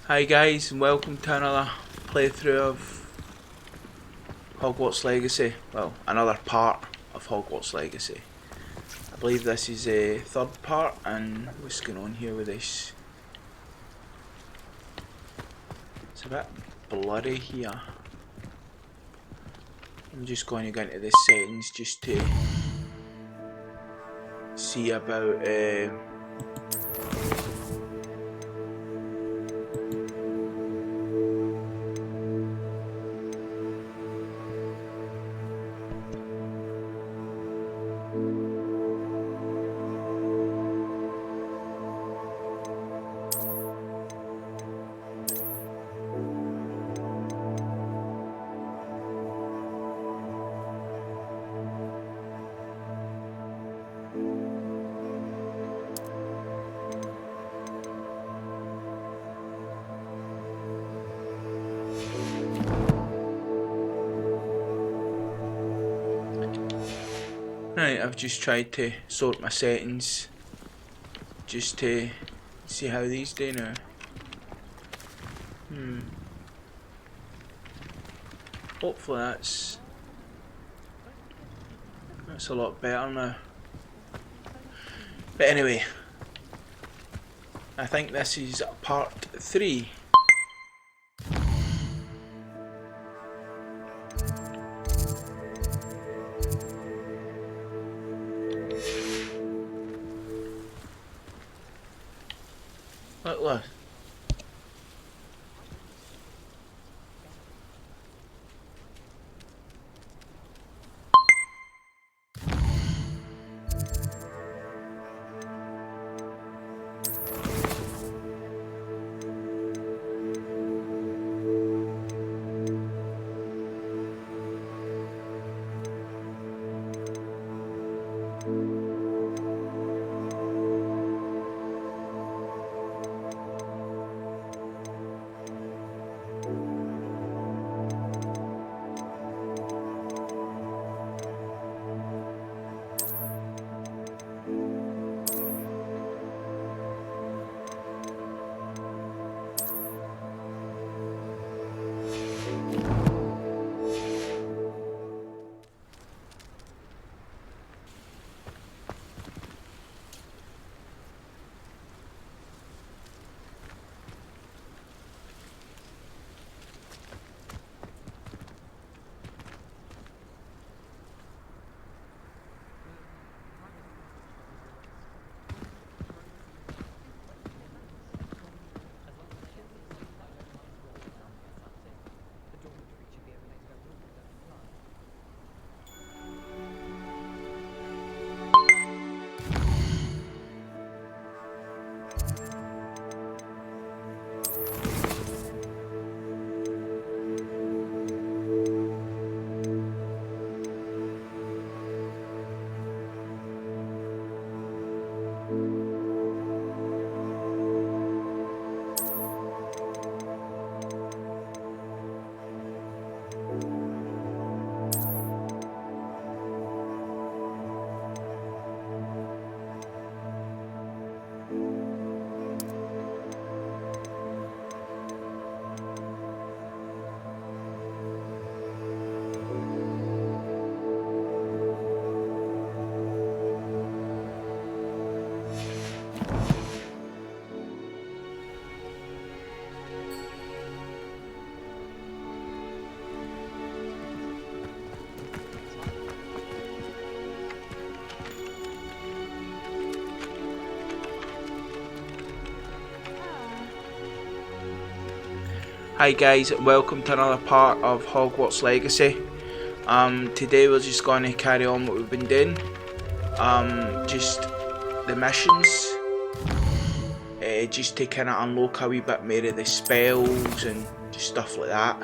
Hi guys, and welcome to another playthrough of Hogwarts Legacy. Well, another part of Hogwarts Legacy. I believe this is a third part, and what's going on here with this? It's a bit blurry here. I'm just going to go into the settings just to see about Right, I've just tried to sort my settings just to see how these do now. Hopefully that's a lot better now. But anyway, I think this is part 3. Look. Hi guys, welcome to another part of Hogwarts Legacy. Today we're just going to carry on what we've been doing. Just the missions. Just to kind of unlock a wee bit more of the spells and just stuff like that.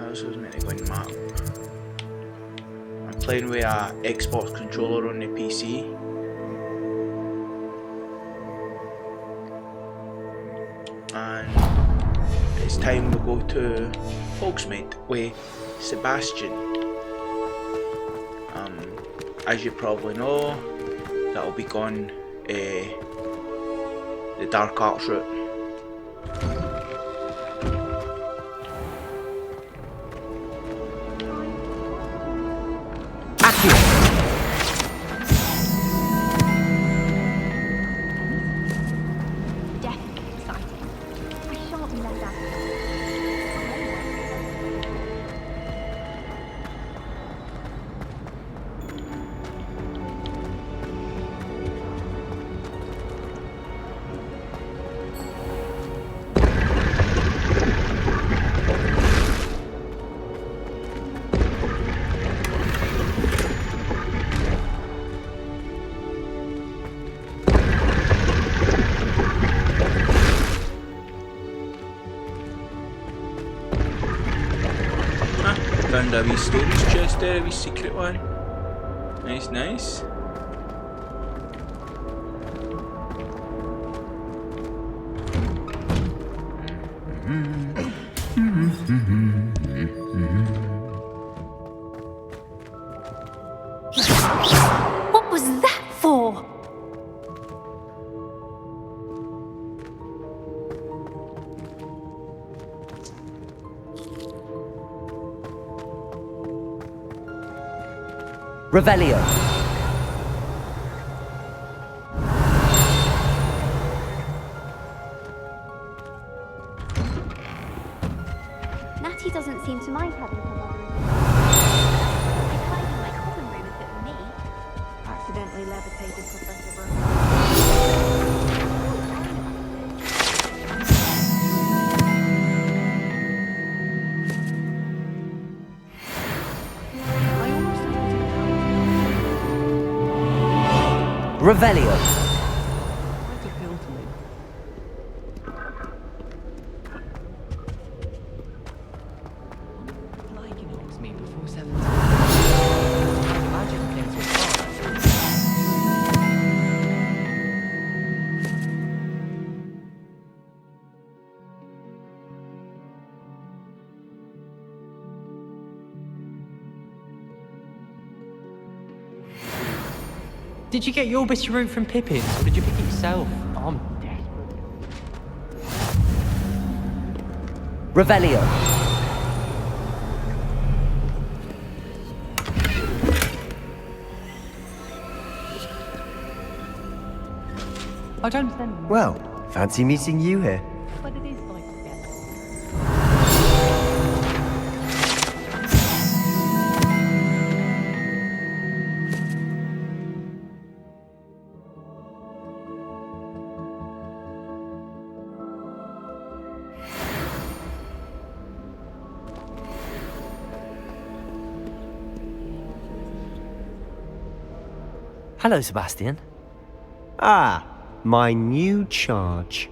This was meant to go in the map. I'm playing with a Xbox controller on the PC. And it's time we go to Hogsmeade with Sebastian. As you probably know, that'll be gone the dark arts route. Definitely exciting. I shan't be left out. Found a wee storage chest there, a wee secret one. Nice, nice. What was that for? Revelio. Natty doesn't seem to mind having her mother. I can't even my common room if it were me. Accidentally levitated Professor Broom. I almost Revelio. Quite a pill to me. Like in Hogsmeade before 17. Magic came so far. Did you get your bit route from Pippin, or did you pick it yourself? I'm desperate. Revelio. I don't understand. Well, fancy meeting you here. But it is like that. Hello, Sebastian. Ah, my new charge.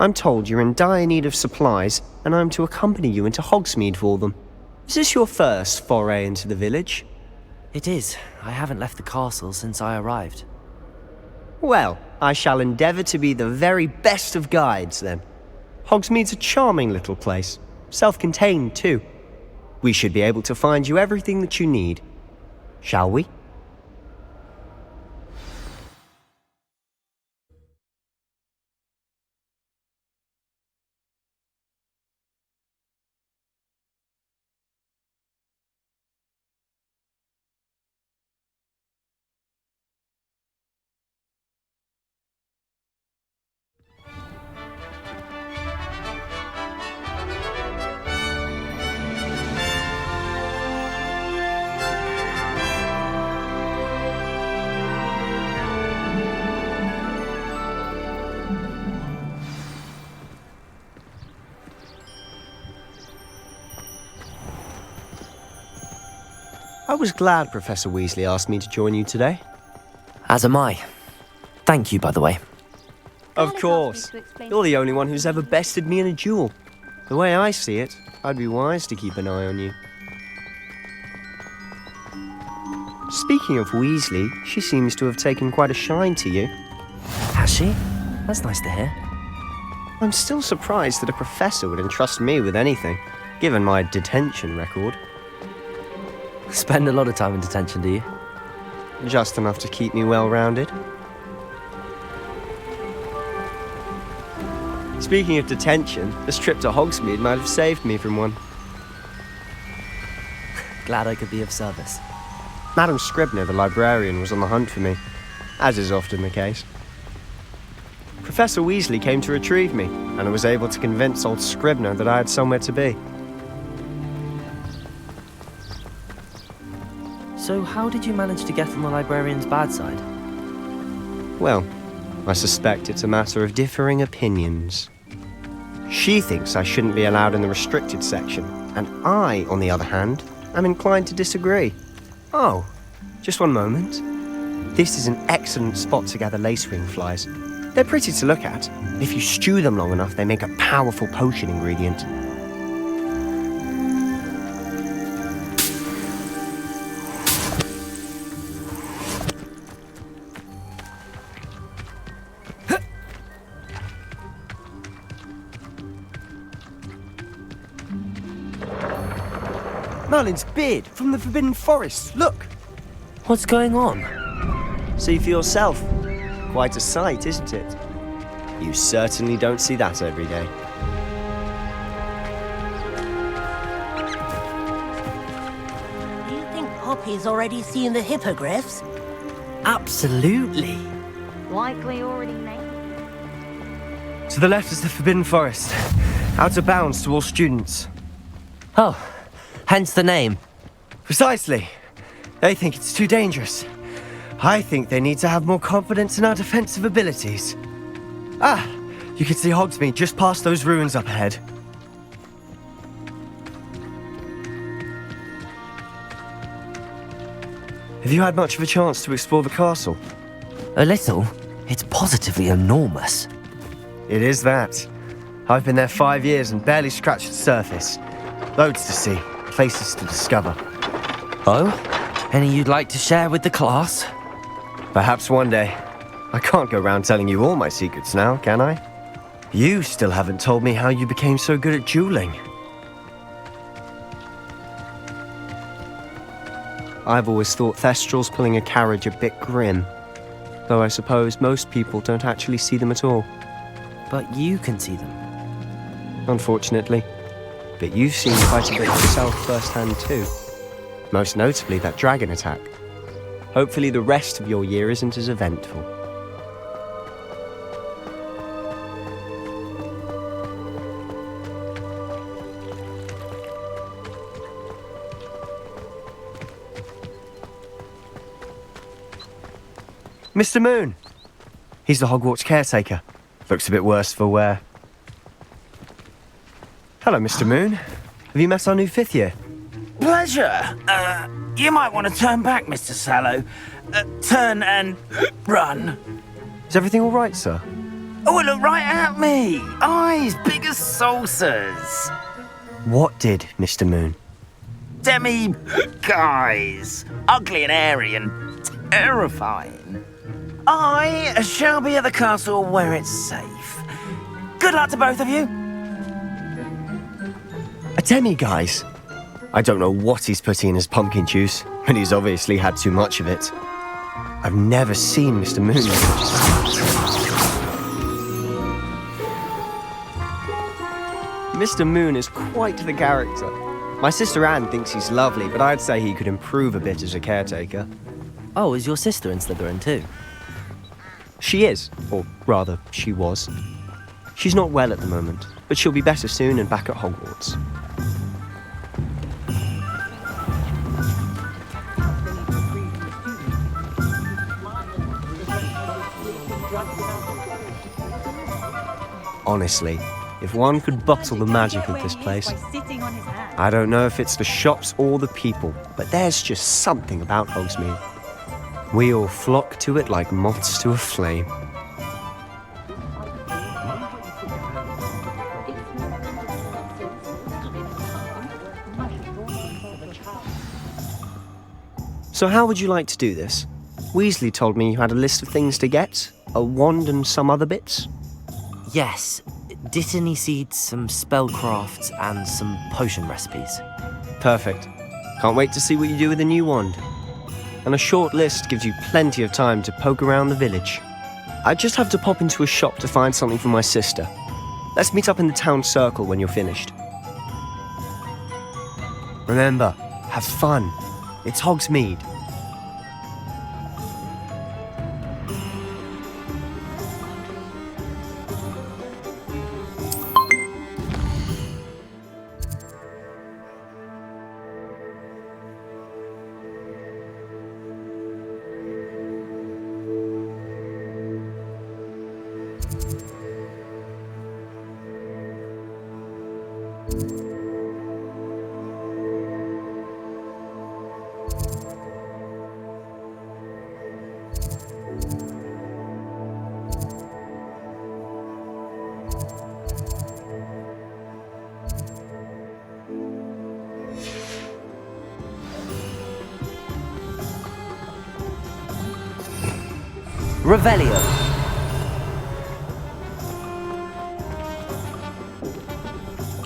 I'm told you're in dire need of supplies, and I'm to accompany you into Hogsmeade for them. Is this your first foray into the village? It is. I haven't left the castle since I arrived. Well, I shall endeavour to be the very best of guides, then. Hogsmeade's a charming little place, self-contained too. We should be able to find you everything that you need. Shall we? I was glad Professor Weasley asked me to join you today. As am I. Thank you, by the way. Of course. You're the only one who's ever bested me in a duel. The way I see it, I'd be wise to keep an eye on you. Speaking of Weasley, she seems to have taken quite a shine to you. Has she? That's nice to hear. I'm still surprised that a professor would entrust me with anything, given my detention record. Spend a lot of time in detention, do you? Just enough to keep me well-rounded. Speaking of detention, this trip to Hogsmeade might have saved me from one. Glad I could be of service. Madam Scribner, the librarian, was on the hunt for me, as is often the case. Professor Weasley came to retrieve me, and I was able to convince old Scribner that I had somewhere to be. So how did you manage to get on the librarian's bad side? Well, I suspect it's a matter of differing opinions. She thinks I shouldn't be allowed in the restricted section, and I, on the other hand, am inclined to disagree. Oh, just one moment. This is an excellent spot to gather lacewing flies. They're pretty to look at. If you stew them long enough, they make a powerful potion ingredient. Merlin's beard from the Forbidden Forest. Look! What's going on? See for yourself. Quite a sight, isn't it? You certainly don't see that every day. Do you think Poppy's already seen the hippogriffs? Absolutely. Likely already named. To the left is the Forbidden Forest. Out of bounds to all students. Oh, hence the name. Precisely. They think it's too dangerous. I think they need to have more confidence in our defensive abilities. Ah, you can see Hogsmeade just past those ruins up ahead. Have you had much of a chance to explore the castle? A little. It's positively enormous. It is that. I've been there 5 years and barely scratched the surface. Loads to see, places to discover. Oh? Any you'd like to share with the class? Perhaps one day. I can't go around telling you all my secrets now, can I? You still haven't told me how you became so good at dueling. I've always thought Thestrals pulling a carriage a bit grim. Though I suppose most people don't actually see them at all. But you can see them. Unfortunately. But you've seen quite a bit yourself firsthand too. Most notably that dragon attack. Hopefully the rest of your year isn't as eventful. Mr. Moon! He's the Hogwarts caretaker. Looks a bit worse for wear. Hello, Mr. Moon. Have you met our new 5th year? Pleasure. You might want to turn back, Mr. Sallow. Turn and run. Is everything all right, sir? Oh, look right at me. Eyes big as saucers. What did, Mr. Moon? Guys. Ugly and airy and terrifying. I shall be at the castle where it's safe. Good luck to both of you. A demi-guise? I don't know what he's putting in his pumpkin juice, but he's obviously had too much of it. I've never seen Mr. Moon. Mr. Moon is quite the character. My sister Anne thinks he's lovely, but I'd say he could improve a bit as a caretaker. Oh, is your sister in Slytherin too? She is, or rather, she was. She's not well at the moment, but she'll be better soon and back at Hogwarts. Honestly, if one could bottle the magic of this place, I don't know if it's the shops or the people, but there's just something about Hogsmeade. We all flock to it like moths to a flame. So how would you like to do this? Weasley told me you had a list of things to get, a wand and some other bits. Yes. Dittany seeds, some spellcrafts, and some potion recipes. Perfect. Can't wait to see what you do with the new wand. And a short list gives you plenty of time to poke around the village. I just have to pop into a shop to find something for my sister. Let's meet up in the town circle when you're finished. Remember, have fun. It's Hogsmeade. Revelio.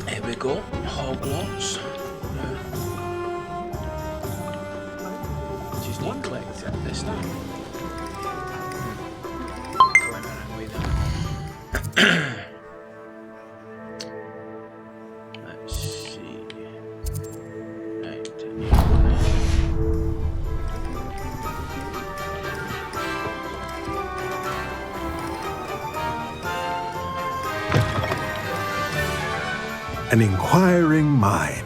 Here we go, Hogwarts. Just need to collect it this time. Going around with that. Let's see. Right. An inquiring mind.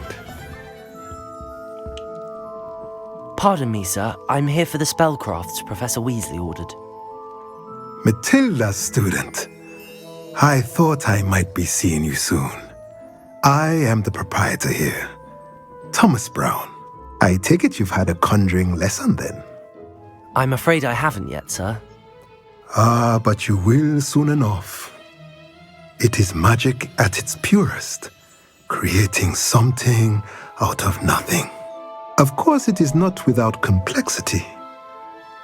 Pardon me, sir. I'm here for the spellcrafts Professor Weasley ordered. Matilda's student. I thought I might be seeing you soon. I am the proprietor here, Thomas Brown. I take it you've had a conjuring lesson then? I'm afraid I haven't yet, sir. Ah, but you will soon enough. It is magic at its purest, creating something out of nothing. Of course, it is not without complexity,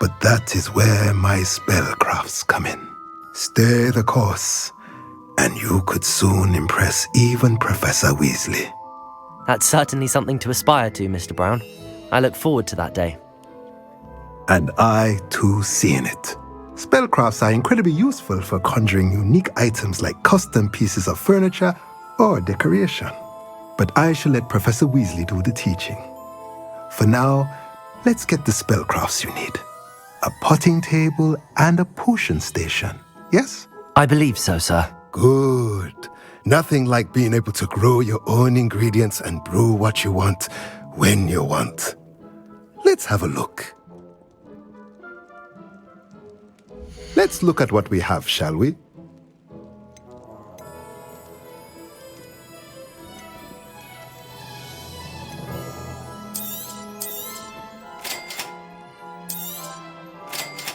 but that is where my spellcrafts come in. Stay the course, and you could soon impress even Professor Weasley. That's certainly something to aspire to, Mr. Brown. I look forward to that day. And I, too, seeing it. Spellcrafts are incredibly useful for conjuring unique items like custom pieces of furniture or decoration. But I shall let Professor Weasley do the teaching. For now, let's get the spellcrafts you need. A potting table and a potion station, yes? I believe so, sir. Good. Nothing like being able to grow your own ingredients and brew what you want when you want. Let's have a look. Let's look at what we have, shall we?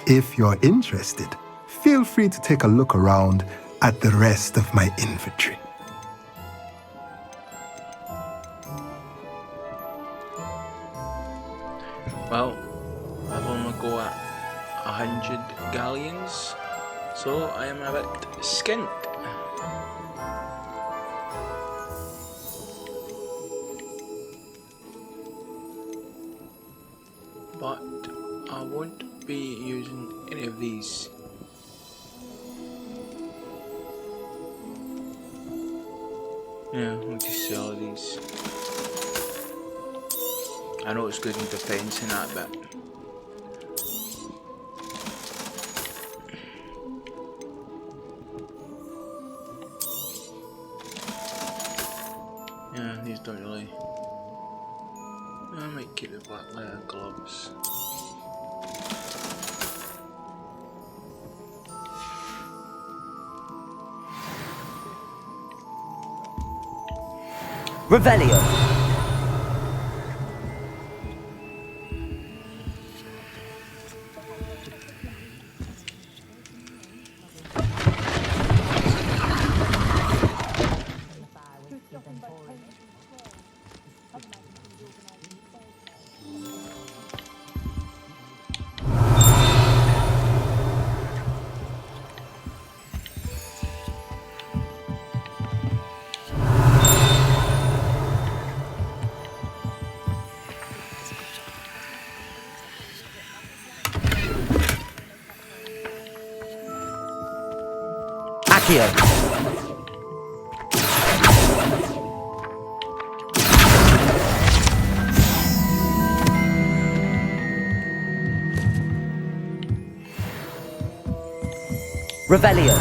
If you're interested, feel free to take a look around at the rest of my inventory. Well, I've only got 100 galleons, so I am a bit skint. But I won't be using any of these. Yeah, we'll just sell these. I know it's good in defense and that, but yeah, these don't really. I might keep the black leather gloves. Revelio. Accio. Revelio.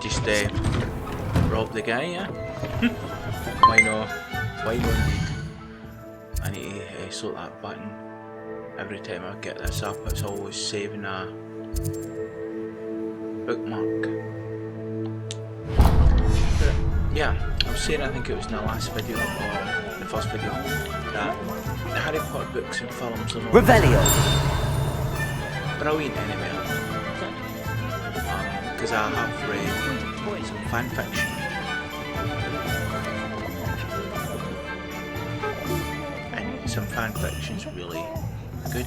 Just rob the guy, yeah? Why not? Why not indeed? I need to sort that button. Every time I get this up, it's always saving a bookmark. But yeah, I was saying, I think it was in the last video, or the first video, that the Harry Potter books and films are not Revelio. brilliant anyway. Because I have read some fan fiction. And some fan fiction's really good.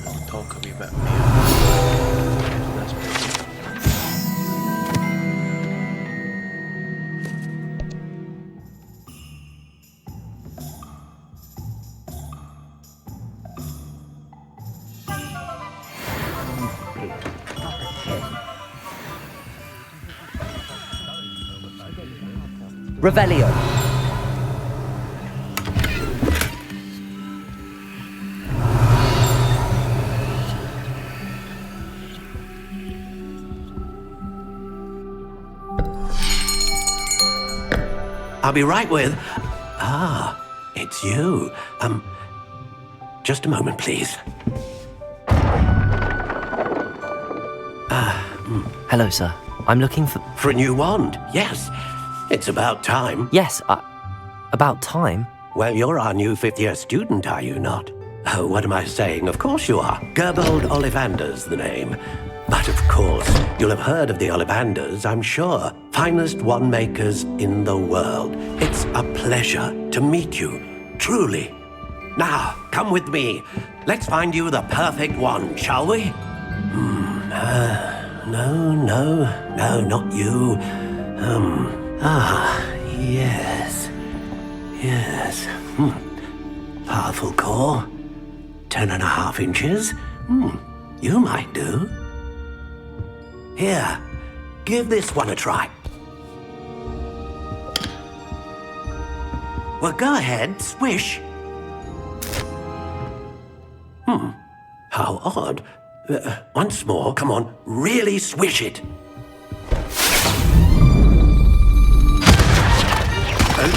I'll talk a wee bit more after this video. Revelio. I'll be right with... Ah, it's you. Just a moment, please. Hello, sir. I'm looking for... For a new wand, yes. It's about time. Yes, about time. Well, you're our new fifth-year student, are you not? Oh, what am I saying? Of course you are. Gerbold Ollivander's the name. But of course, you'll have heard of the Ollivanders, I'm sure. Finest wand makers in the world. It's a pleasure to meet you, truly. Now, come with me. Let's find you the perfect wand, shall we? No, not you. Yes. Powerful core. 10.5 inches. You might do. Here, give this one a try. Well, go ahead, swish. How odd. Once more, come on, really swish it. Oh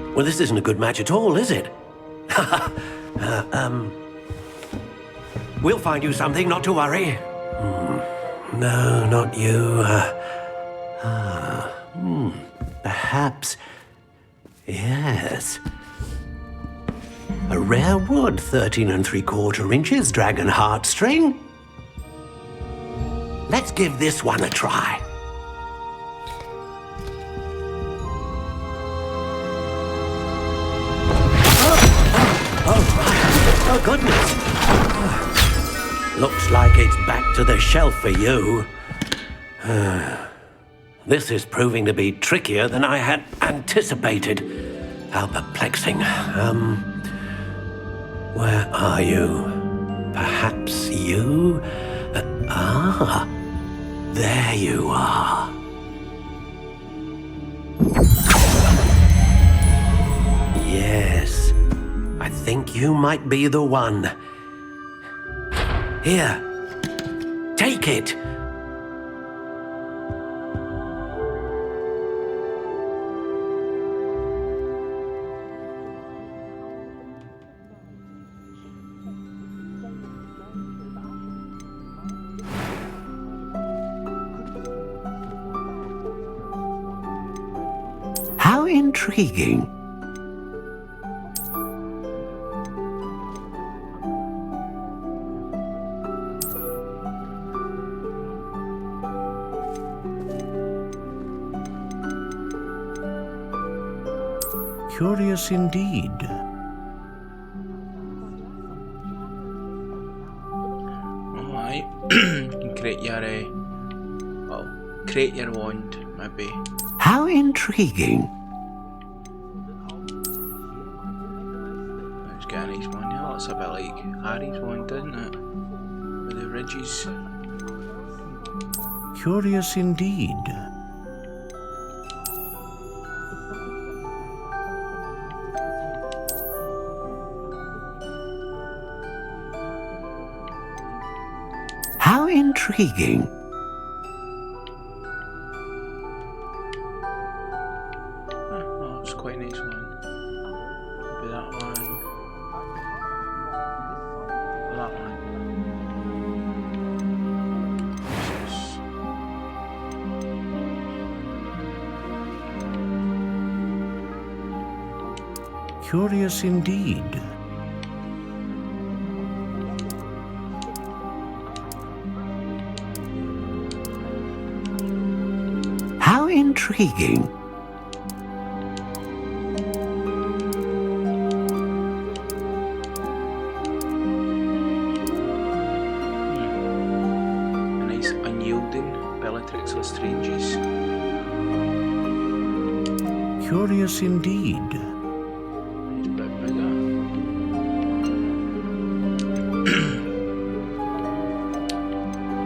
dear. Well, this isn't a good match at all, is it? We'll find you something, not to worry. No, not you. Perhaps. Yes. A rare wood, 13 3/4 inches, dragon heartstring. Let's give this one a try. Oh, goodness. Looks like it's back to the shelf for you. This is proving to be trickier than I had anticipated. How perplexing. Where are you? Perhaps you? There you are. Yes, I think you might be the one. Here, take it. How intriguing. Curious indeed. Alright. You can create your, create your wand, maybe. How intriguing. Let's get a nice one. Yeah, that's a bit like Harry's wand, isn't it? With the ridges. Curious indeed. How intriguing. Oh, it's quite a nice one. Maybe that one. Or that one. Curious indeed. How intriguing. A nice unyielding Bellatrix Lestrange's. Curious indeed. It's a bit bigger.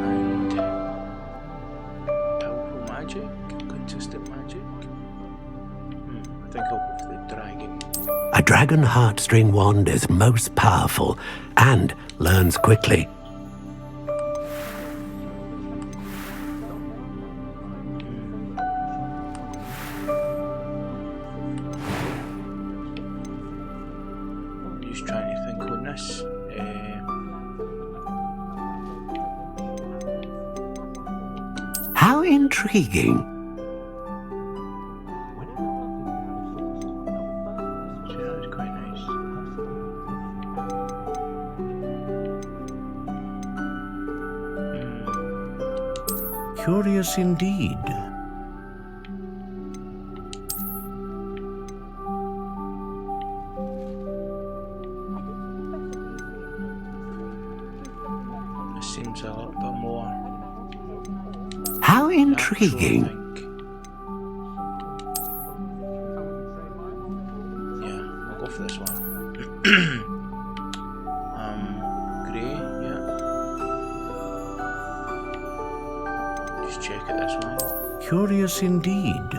And powerful magic, consistent magic. I think I'll go for the dragon. A dragon heartstring wand is most powerful and learns quickly. Just trying to think on this. How intriguing. So that's quite nice. Curious indeed. This seems a little bit more How natural, I intriguing. think. Yeah, I'll go for this one. Grey, yeah. Just check it, this one. Curious indeed.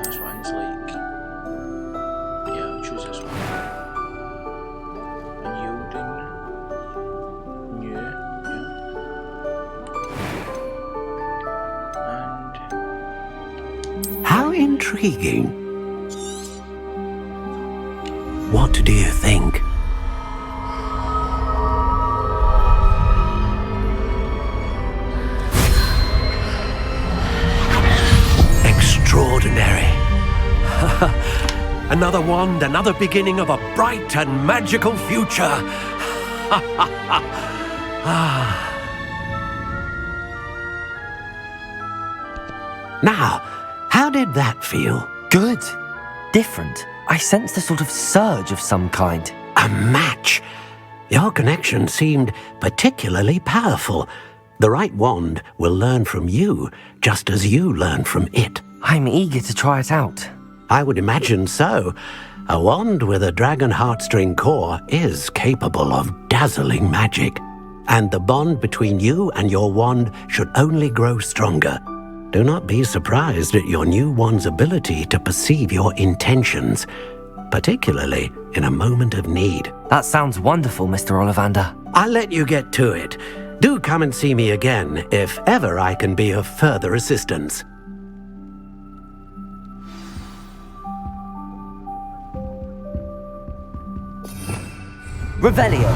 This one's like, yeah, I'll choose this one. Unyielding, new, yeah. And How intriguing. What do you think? Extraordinary. Another wand, another beginning of a bright and magical future. Now, how did that feel? Good. Different. I sensed a sort of surge of some kind. A match. Your connection seemed particularly powerful. The right wand will learn from you, just as you learn from it. I'm eager to try it out. I would imagine so. A wand with a dragon heartstring core is capable of dazzling magic. And the bond between you and your wand should only grow stronger. Do not be surprised at your new wand's ability to perceive your intentions, particularly in a moment of need. That sounds wonderful, Mr. Ollivander. I'll let you get to it. Do come and see me again if ever I can be of further assistance. Revelio.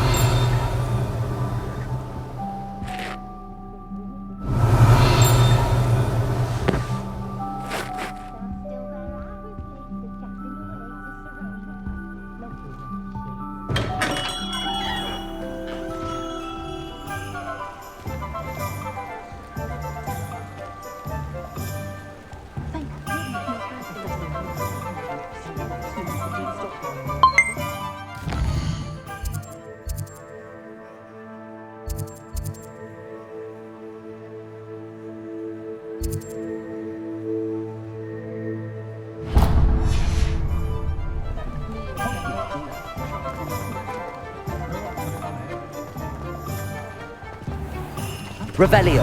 Thank goodness Revelio.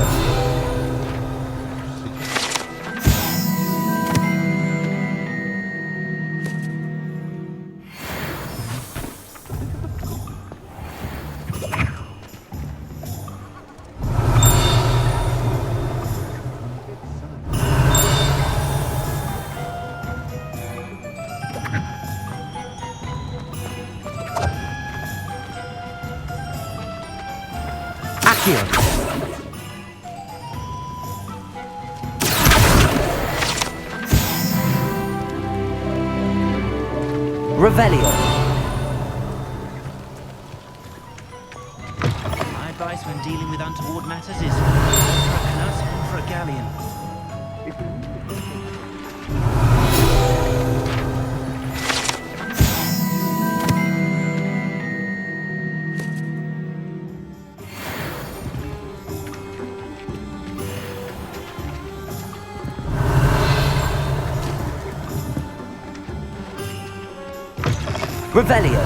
Accio. Revelio. My advice when dealing with untoward matters is for a canut and for a galleon. Revelio.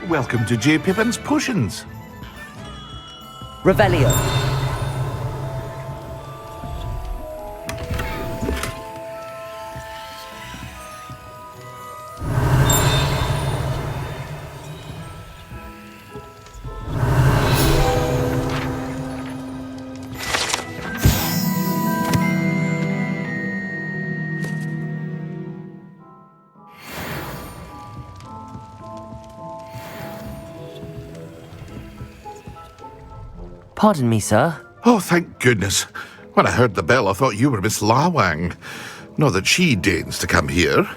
Welcome to J. Pippin's Potions. Revelio. Pardon me, sir. Oh, thank goodness. When I heard the bell, I thought you were Miss Lawang. Not that she deigns to come here.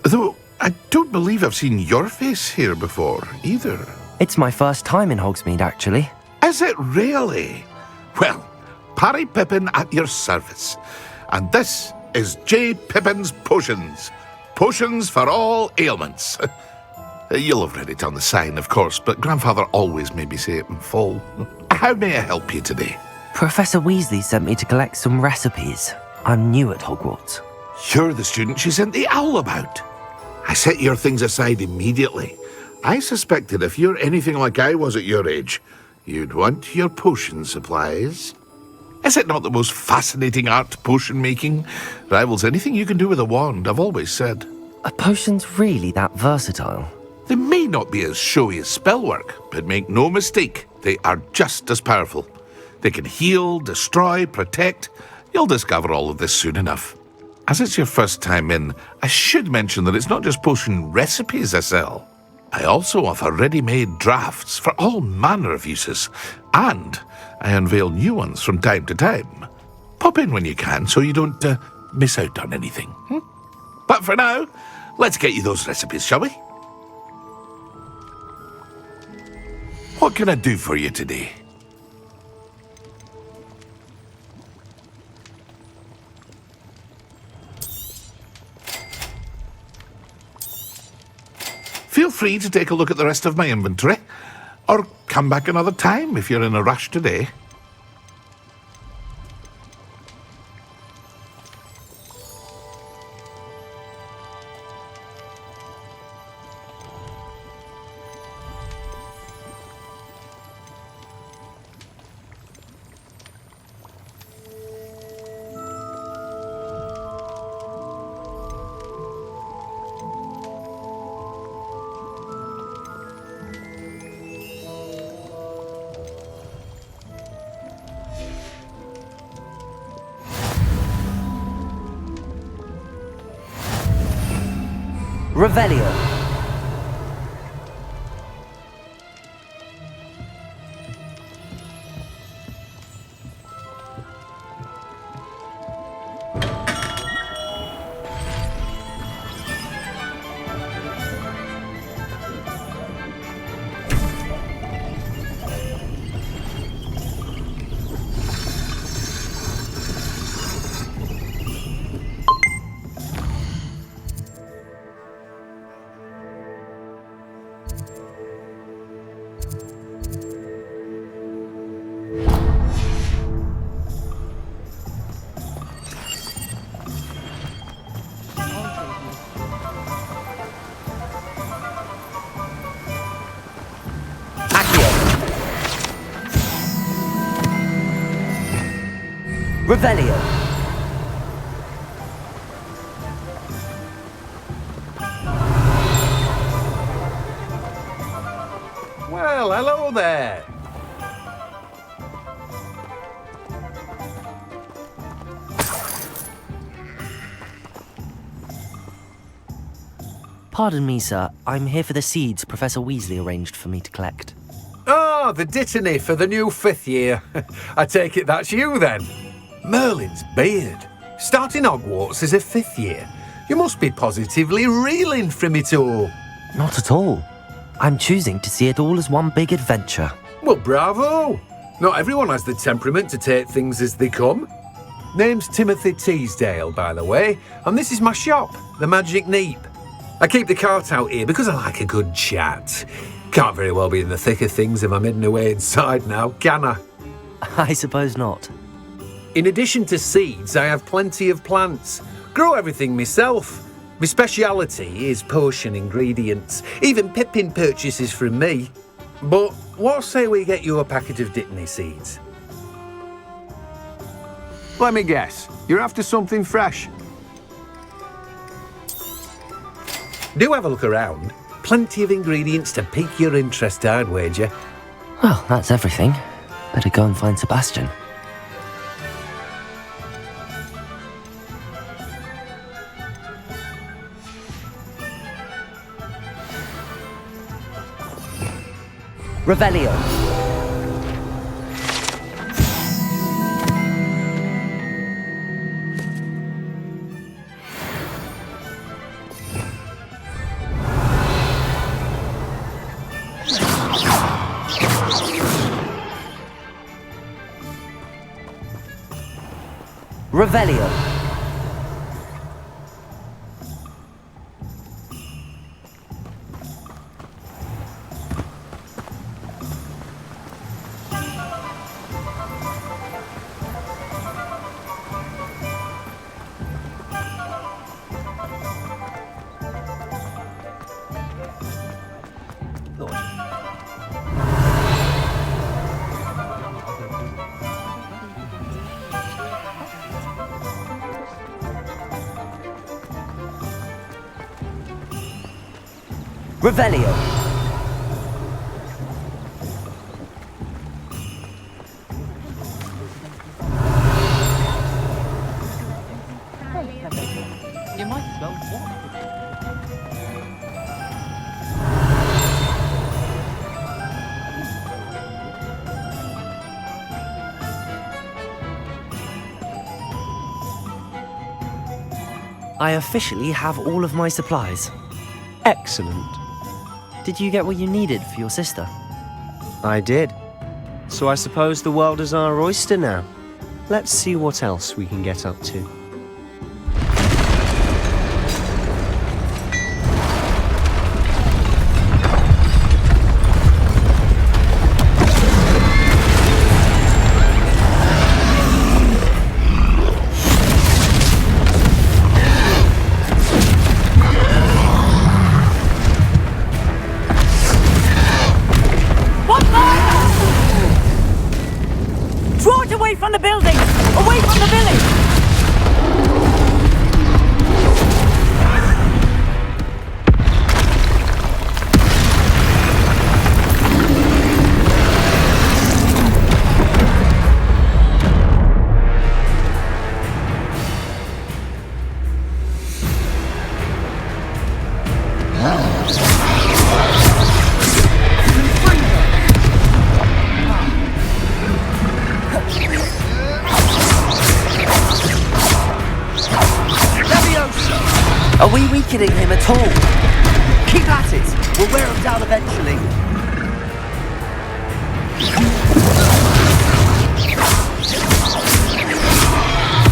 Though, I don't believe I've seen your face here before, either. It's my first time in Hogsmeade, actually. Is it really? Well, Parry Pippin at your service. And this is J. Pippin's Potions. Potions for all ailments. You'll have read it on the sign, of course, but Grandfather always made me say it in full. How may I help you today? Professor Weasley sent me to collect some recipes. I'm new at Hogwarts. You're the student she sent the owl about. I set your things aside immediately. I suspected if you're anything like I was at your age, you'd want your potion supplies. Is it not the most fascinating art, potion making? Rivals anything you can do with a wand, I've always said. Are potions really that versatile? They may not be as showy as spellwork, but make no mistake, they are just as powerful. They can heal, destroy, protect. You'll discover all of this soon enough. As it's your first time in, I should mention that it's not just potion recipes I sell. I also offer ready-made drafts for all manner of uses, and I unveil new ones from time to time. Pop in when you can so you don't miss out on anything. But for now, let's get you those recipes, shall we? What can I do for you today? Feel free to take a look at the rest of my inventory, or come back another time if you're in a rush today. Revelio. Revelio. Well, hello there. Pardon me, sir. I'm here for the seeds Professor Weasley arranged for me to collect. Ah, the dittany for the new 5th year. I take it that's you then. Merlin's beard. Starting Hogwarts as a 5th year. You must be positively reeling from it all. Not at all. I'm choosing to see it all as one big adventure. Well, bravo. Not everyone has the temperament to take things as they come. Name's Timothy Teasdale, by the way, and this is my shop, the Magic Neep. I keep the cart out here because I like a good chat. Can't very well be in the thick of things if I'm hidden away inside now, can I? I suppose not. In addition to seeds, I have plenty of plants. Grow everything myself. My speciality is potion ingredients. Even Pippin purchases from me. But what say we get you a packet of dittany seeds? Let me guess. You're after something fresh. Do have a look around. Plenty of ingredients to pique your interest, I'd wager. Well, that's everything. Better go and find Sebastian. Revelio. Revelio. Revelio. You might as well walk. I officially have all of my supplies. Excellent. Did you get what you needed for your sister? I did. So I suppose the world is our oyster now. Let's see what else we can get up to. Away from the building! Away from the village! Are we weakening him at all? Keep at it! We'll wear him down eventually.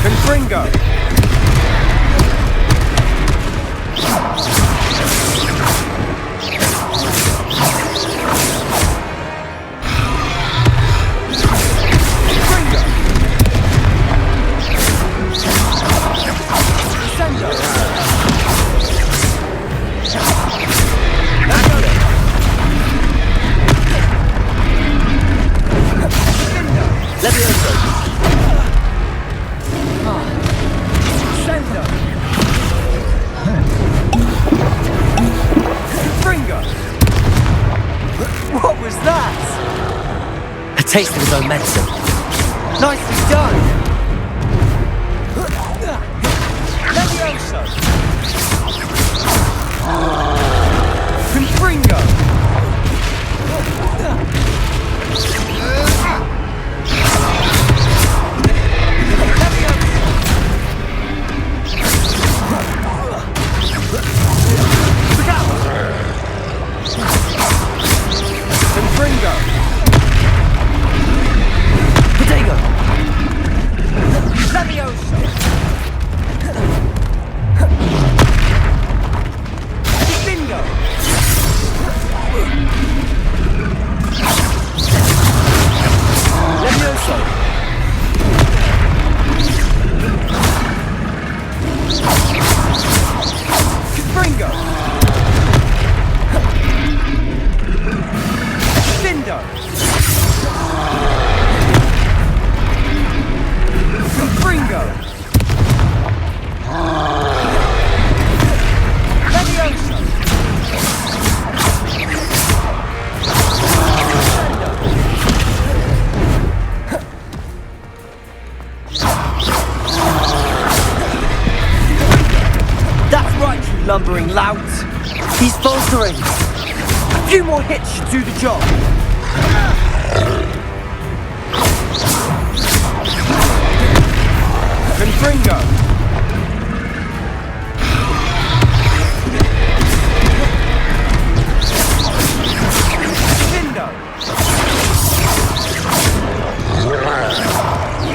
Confringo! taste of his own medicine. Nicely done! Levioso! Confringo! Confringo! Potato! Levioso! Bingo! Levioso! Confringo! Bindo! Confringo! Levioso! That's right, you lumbering louts! He's faltering! A few more hits should do the job! Confringo! Bindo!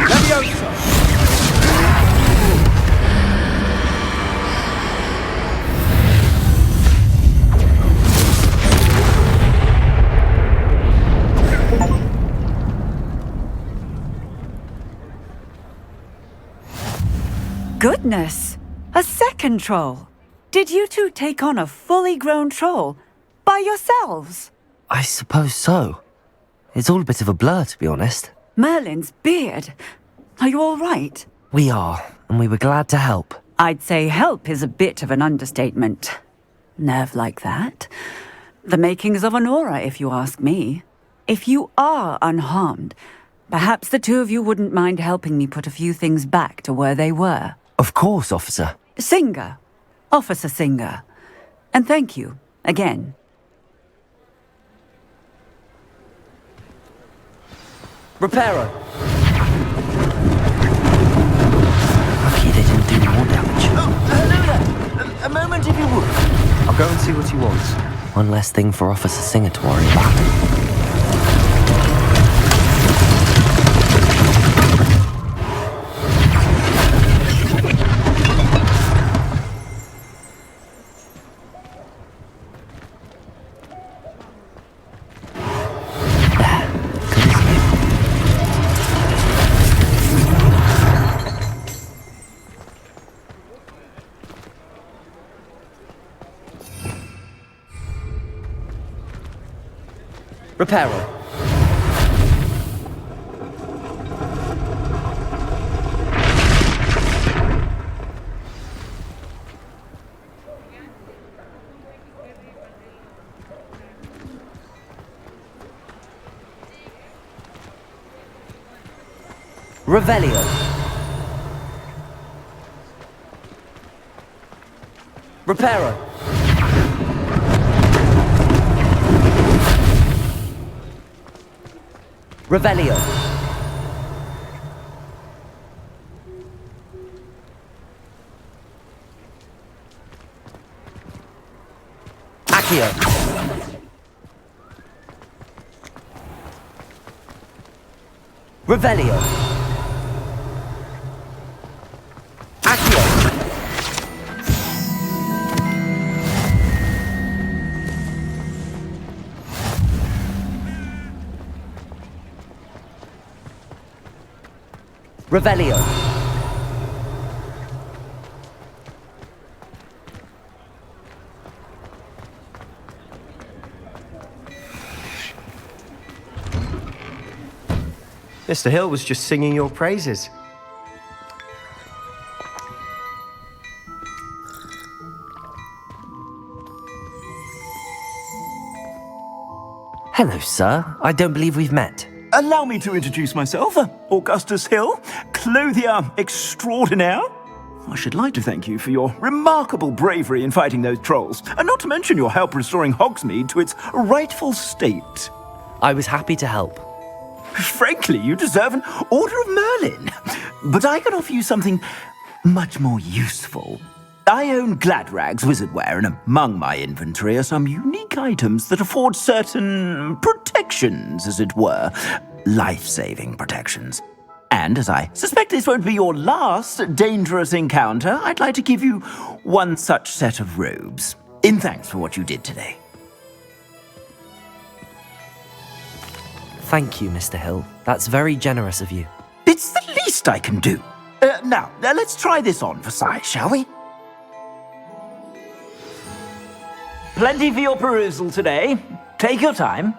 Levioso! Goodness! A second troll! Did you two take on a fully grown troll by yourselves? I suppose so. It's all a bit of a blur, to be honest. Merlin's beard. Are you all right? We are, and we were glad to help. I'd say help is a bit of an understatement. Nerve like that. The makings of an aura, if you ask me. If you are unharmed, perhaps the two of you wouldn't mind helping me put a few things back to where they were. Of course, officer. Singer. Officer Singer. And thank you, again. Reparo! Lucky they didn't do more damage. Hello there! A moment if you would. I'll go and see what he wants. One less thing for Officer Singer to worry about. Reparo. Revelio. Reparo. Revelio. Accio. Revelio. Accio. Revelio. Mr. Hill was just singing your praises. Hello, sir. I don't believe we've met. Allow me to introduce myself, Augustus Hill, clothier extraordinaire. I should like to thank you for your remarkable bravery in fighting those trolls, and not to mention your help restoring Hogsmeade to its rightful state. I was happy to help. Frankly, you deserve an Order of Merlin. But I can offer you something much more useful. I own Gladrag's wizardware, and among my inventory are some unique items that afford certain protections, as it were. Life-saving protections. And as I suspect this won't be your last dangerous encounter, I'd like to give you one such set of robes, in thanks for what you did today. Thank you, Mr. Hill. That's very generous of you. It's the least I can do. Now, let's try this on for size, shall we? Plenty for your perusal today. Take your time.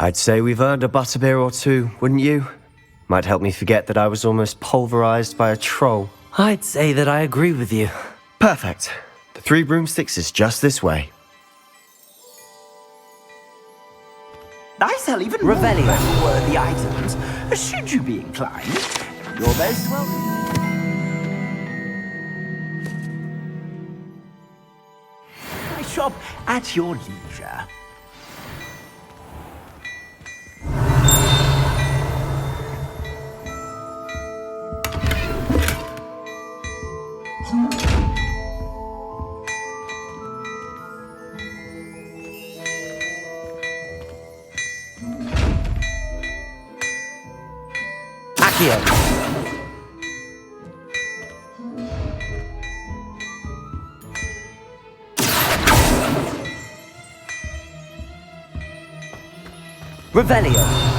I'd say we've earned a butterbeer or two, wouldn't you? Might help me forget that I was almost pulverized by a troll. I'd say that I agree with you. Perfect. The 3 broomsticks is just this way. I sell even Revelio. more worthy items, should you be inclined. You're most welcome. I shop at your leisure. Revelio.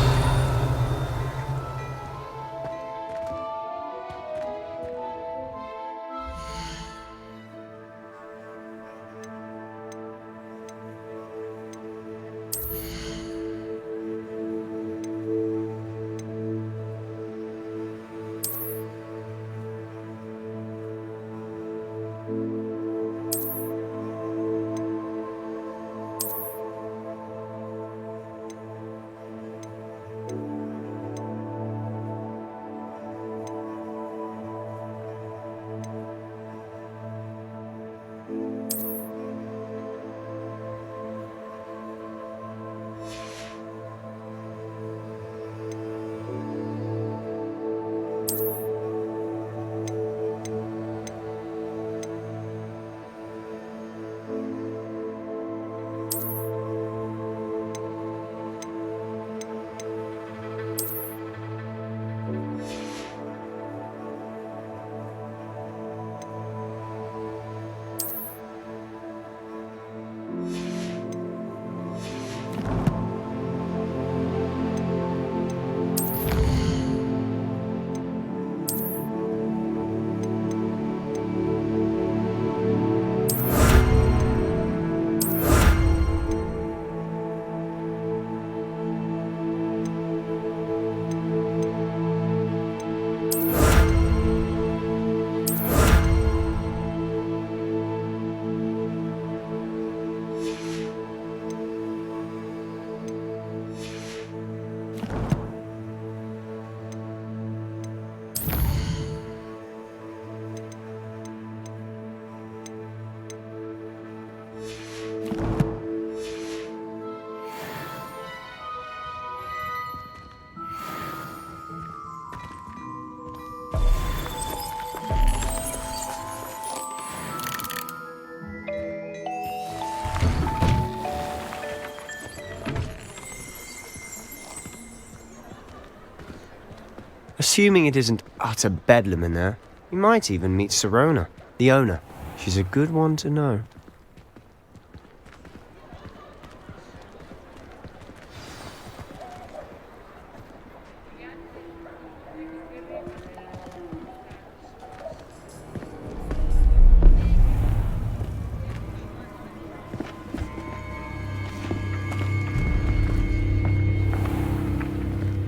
Assuming it isn't utter bedlam in there, you might even meet Sirona, the owner. She's a good one to know.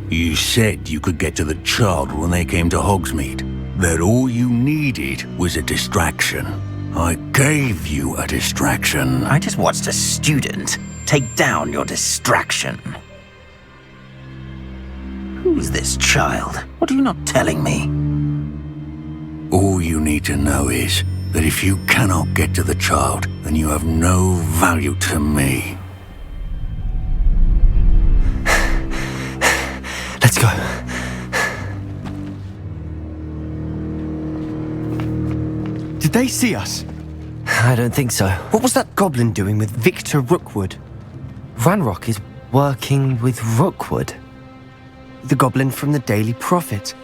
You said you could get to the child when they came to Hogsmeade. That all you needed was a distraction. I gave you a distraction. I just watched a student take down your distraction. Who's this child? What are you not telling me? All you need to know is that if you cannot get to the child, then you have no value to me. Let's go. Did they see us? I don't think so. What was that goblin doing with Victor Rookwood? Ranrock is working with Rookwood. The goblin from the Daily Prophet.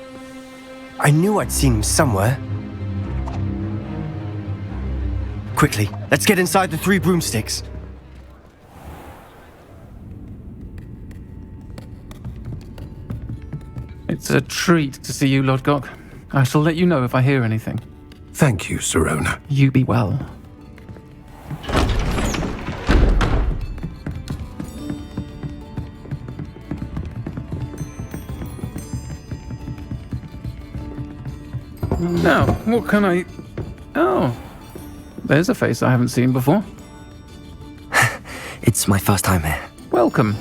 I knew I'd seen him somewhere. Quickly, let's get inside the 3 broomsticks. It's a treat to see you, Lodgok. I shall let you know if I hear anything. Thank you, Sirona. You be well. Now, what can I... Oh, there's a face I haven't seen before. It's my first time here. Welcome.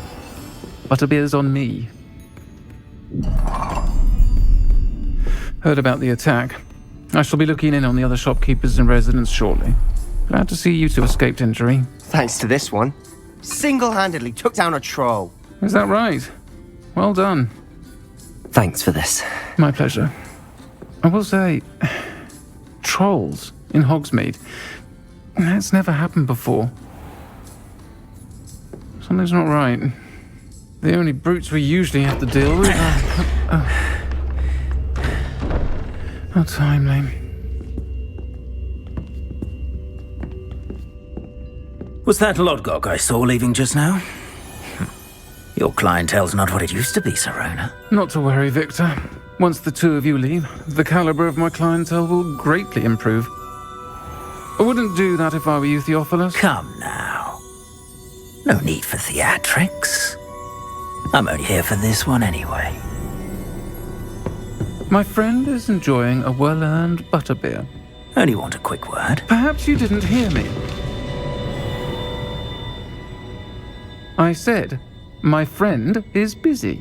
Butterbeer's on me. Heard about the attack. I shall be looking in on the other shopkeepers and residents shortly. Glad to see you two escaped injury. Thanks to this one. Single-handedly took down a troll. Is that right? Well done. Thanks for this. My pleasure. I will say, trolls in Hogsmeade. That's never happened before. Something's not right. The only brutes we usually have to deal with are... How timely. Was that Lodgok I saw leaving just now? Your clientele's not what it used to be, Sirona. Not to worry, Victor. Once the 2 of you leave, the caliber of my clientele will greatly improve. I wouldn't do that if I were you, Theophilus. Come now. No need for theatrics. I'm only here for this one anyway. My friend is enjoying a well-earned butterbeer. Only want a quick word. Perhaps you didn't hear me. I said, my friend is busy.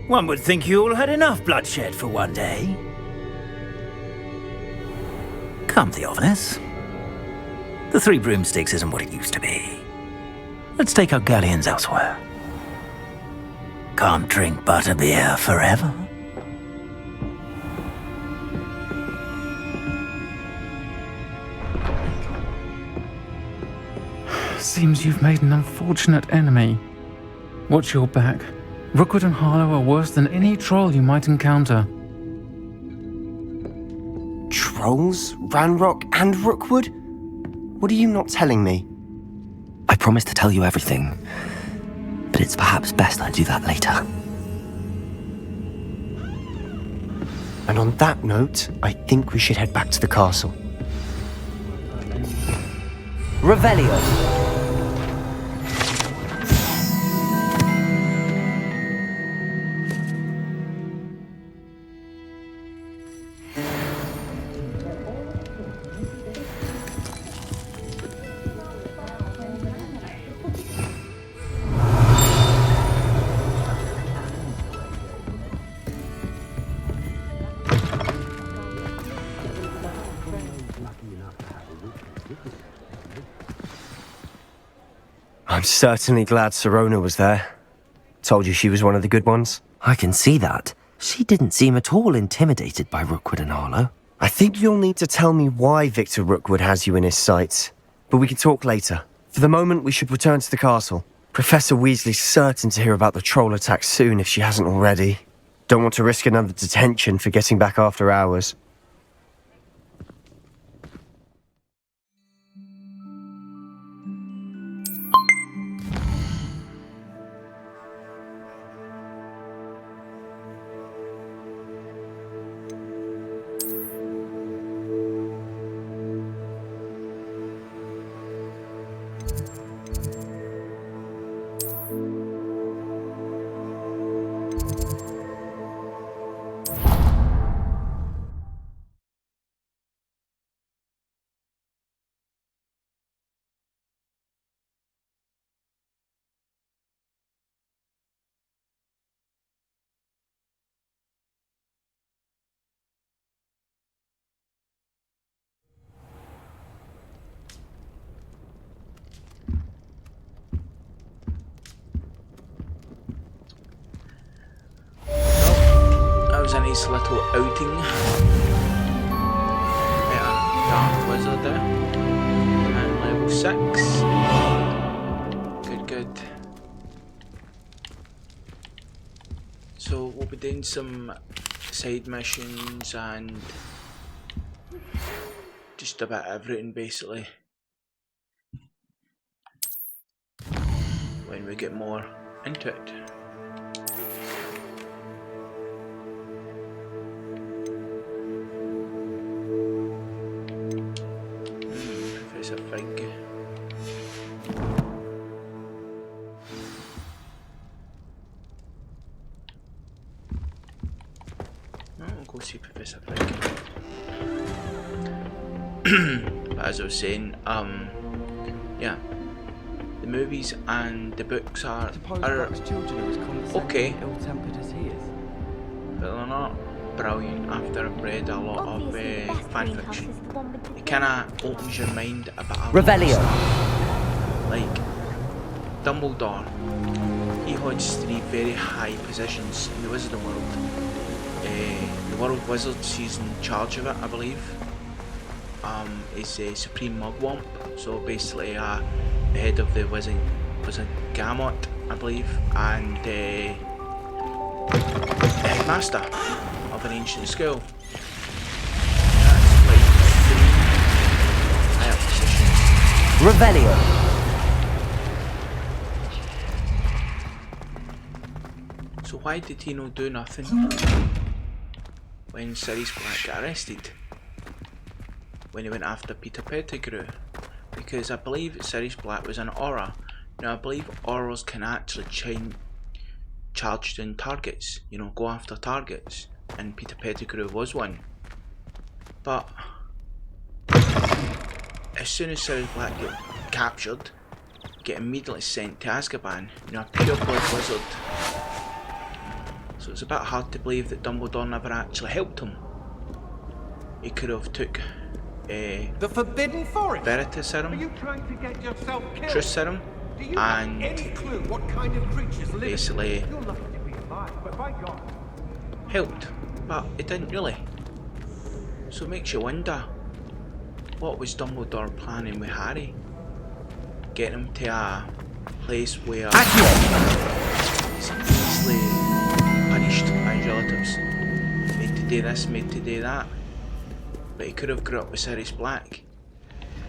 One would think you all had enough bloodshed for one day. Come, Theophilus. The 3 broomsticks isn't what it used to be. Let's take our galleons elsewhere. Can't drink butterbeer forever. Seems you've made an unfortunate enemy. Watch your back. Rookwood and Harlow are worse than any troll you might encounter. Trolls? Ranrock and Rookwood? What are you not telling me? I promise to tell you everything, but it's perhaps best I do that later. And on that note, I think we should head back to the castle. Revelio. I'm certainly glad Sirona was there. Told you she was one of the good ones. I can see that. She didn't seem at all intimidated by Rookwood and Harlow. I think you'll need to tell me why Victor Rookwood has you in his sights. But we can talk later. For the moment, we should return to the castle. Professor Weasley's certain to hear about the troll attack soon if she hasn't already. Don't want to risk another detention for getting back after hours. That was a nice little outing. Met a dark wizard there. And level 6. Good. So we'll be doing some side missions and just a bit of everything basically. When we get more into it. Professor Fig. We'll go see Professor Fig. But as I was saying, yeah. The movies and the books are okay, ill-tempered as he is. but they're not brilliant after I've read a lot of fan fiction. It kinda opens your mind a bit. Revelio. Like, Dumbledore, he holds 3 very high positions in the wizarding world. The World Wizards, he's in charge of it, I believe. Is a Supreme Mugwump, so basically the head of the wizard Gamut, I believe, and headmaster of an ancient school. That's like 3 higher positions. Revelio. So why did he not do nothing when Sirius Black got arrested? When he went after Peter Pettigrew? Because I believe Sirius Black was an aura. Now I believe auras can actually charge down targets, you know, go after targets, and Peter Pettigrew was one. But as soon as Sirius Black get captured, get immediately sent to Azkaban, you know, a pure blood wizard. So it's a bit hard to believe that Dumbledore never actually helped him. He could have took the Forbidden Forest. Veritas serum, Are you trying to get yourself killed? Truth serum, Do you have and any clue what kind of creatures live? basically You're lucky to be alive, but by God. helped, but it didn't really. So it makes you wonder, what was Dumbledore planning with Harry? Get him to a place where he's easily punished by his relatives. Made to do this, made to do that. But he could have grew up with Sirius Black,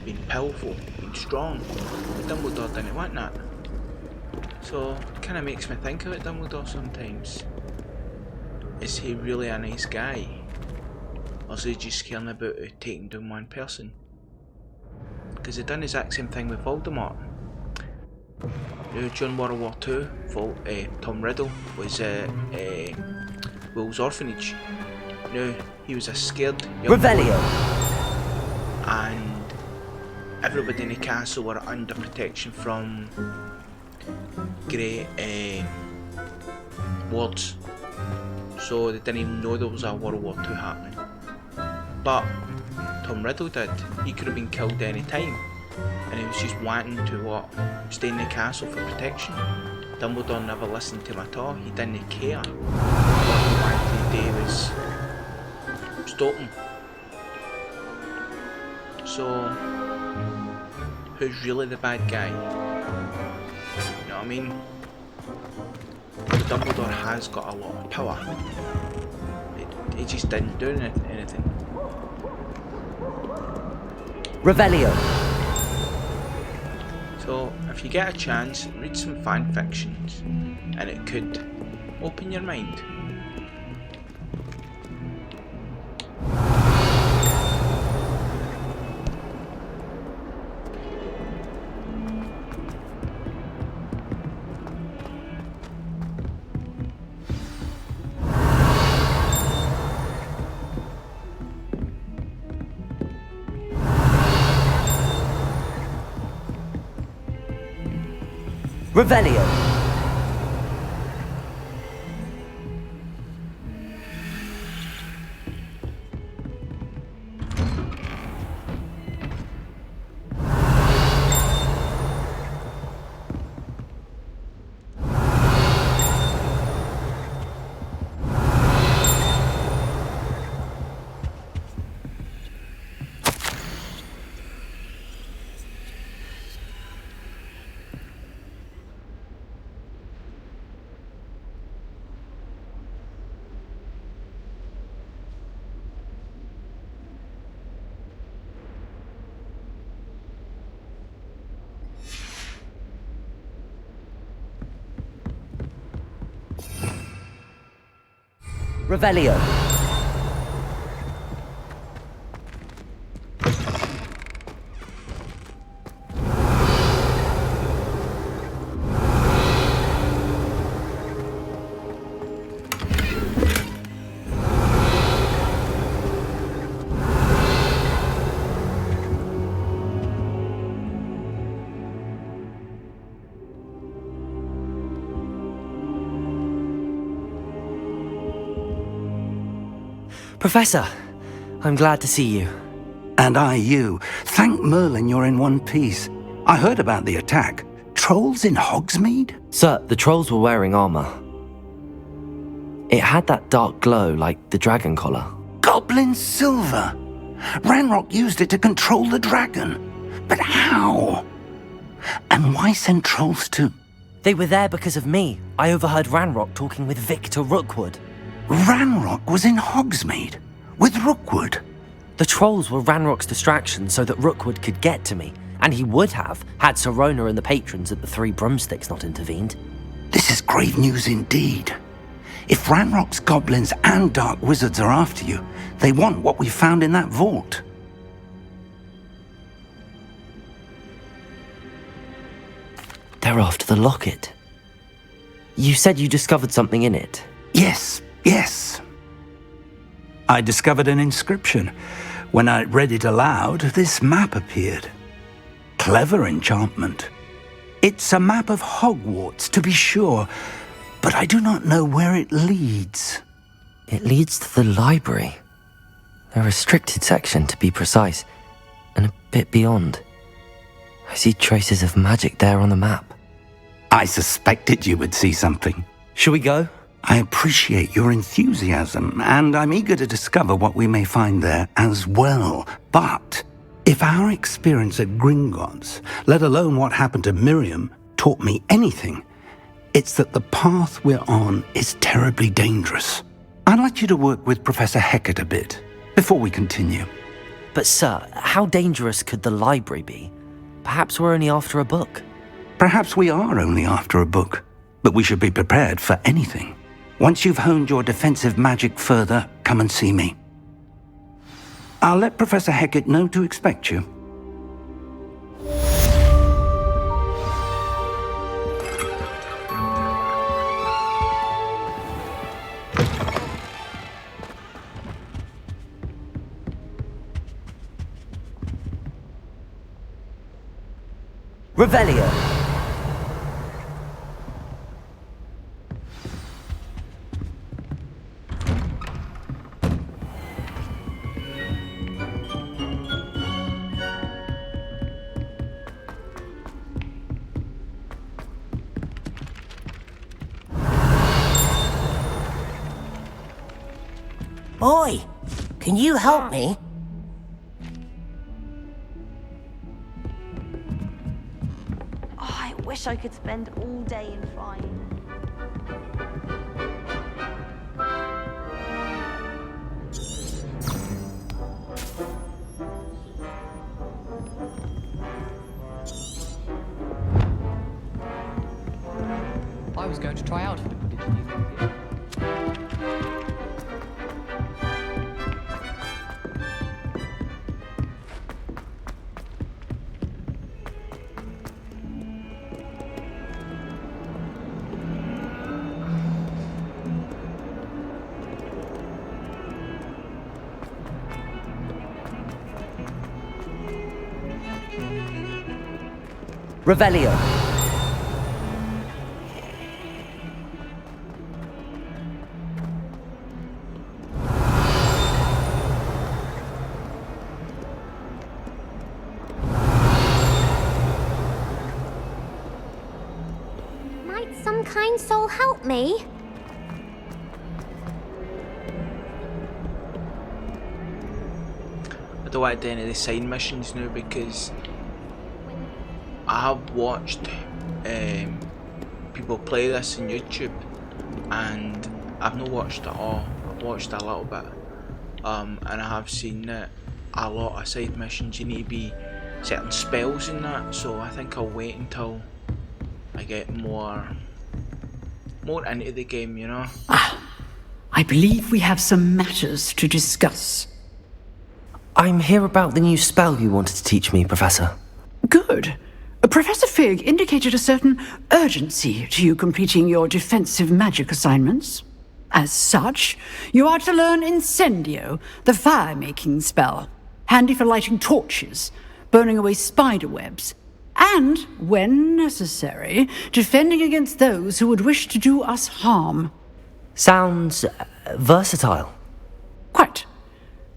been powerful, been strong, but Dumbledore didn't want that. So it kind of makes me think about Dumbledore sometimes. Is he really a nice guy? Or is he just caring about taking down one person? Because he done the exact same thing with Voldemort. You know, during World War II, Tom Riddle was Will's orphanage. You know, he was a scared young boy, and everybody in the castle were under protection from great wards, so they didn't even know there was a World War II happening. But Tom Riddle did. He could have been killed any time, and he was just wanting to stay in the castle for protection. Dumbledore never listened to him at all. He didn't care. What he wanted to do was stop him. So who's really the bad guy? You know what I mean? Dumbledore has got a lot of power. He just didn't do anything. Revelio. So, if you get a chance, read some fan fictions, and it could open your mind. Revelio. Revelio. Professor, I'm glad to see you. And I you. Thank Merlin you're in one piece. I heard about the attack. Trolls in Hogsmeade? Sir, the trolls were wearing armor. It had that dark glow like the dragon collar. Goblin silver! Ranrock used it to control the dragon. But how? And why send trolls to... They were there because of me. I overheard Ranrock talking with Victor Rookwood. Ranrock was in Hogsmeade? With Rookwood? The trolls were Ranrock's distraction so that Rookwood could get to me. And he would have, had Sirona and the patrons at the Three Broomsticks not intervened. This is grave news indeed. If Ranrock's goblins and dark wizards are after you, they want what we found in that vault. They're after the locket. You said you discovered something in it. Yes. I discovered an inscription. When I read it aloud, this map appeared. Clever enchantment. It's a map of Hogwarts, to be sure, but I do not know where it leads. It leads to the library. A restricted section, to be precise, and a bit beyond. I see traces of magic there on the map. I suspected you would see something. Shall we go? I appreciate your enthusiasm, and I'm eager to discover what we may find there as well. But if our experience at Gringotts, let alone what happened to Miriam, taught me anything, it's that the path we're on is terribly dangerous. I'd like you to work with Professor Hecat a bit before we continue. But sir, how dangerous could the library be? Perhaps we're only after a book. Perhaps we are only after a book, but we should be prepared for anything. Once you've honed your defensive magic further, come and see me. I'll let Professor Hecat know to expect you. Revelio. Boy, can you help me? Oh, I wish I could spend all day in flying. was going to try out for it. Did you? Revelio. Might some kind soul help me? I don't want to do any of the side missions now because I have watched people play this on YouTube and I've not watched it all. I've watched a little bit and I have seen that a lot of side missions you need to be certain spells in that, so I think I'll wait until I get more into the game, you know. I believe we have some matters to discuss. I'm here about the new spell you wanted to teach me, Professor. Good. Professor Fig indicated a certain urgency to you completing your defensive magic assignments. As such, you are to learn Incendio, the fire-making spell, handy for lighting torches, burning away spider webs, and, when necessary, defending against those who would wish to do us harm. Sounds versatile. Quite.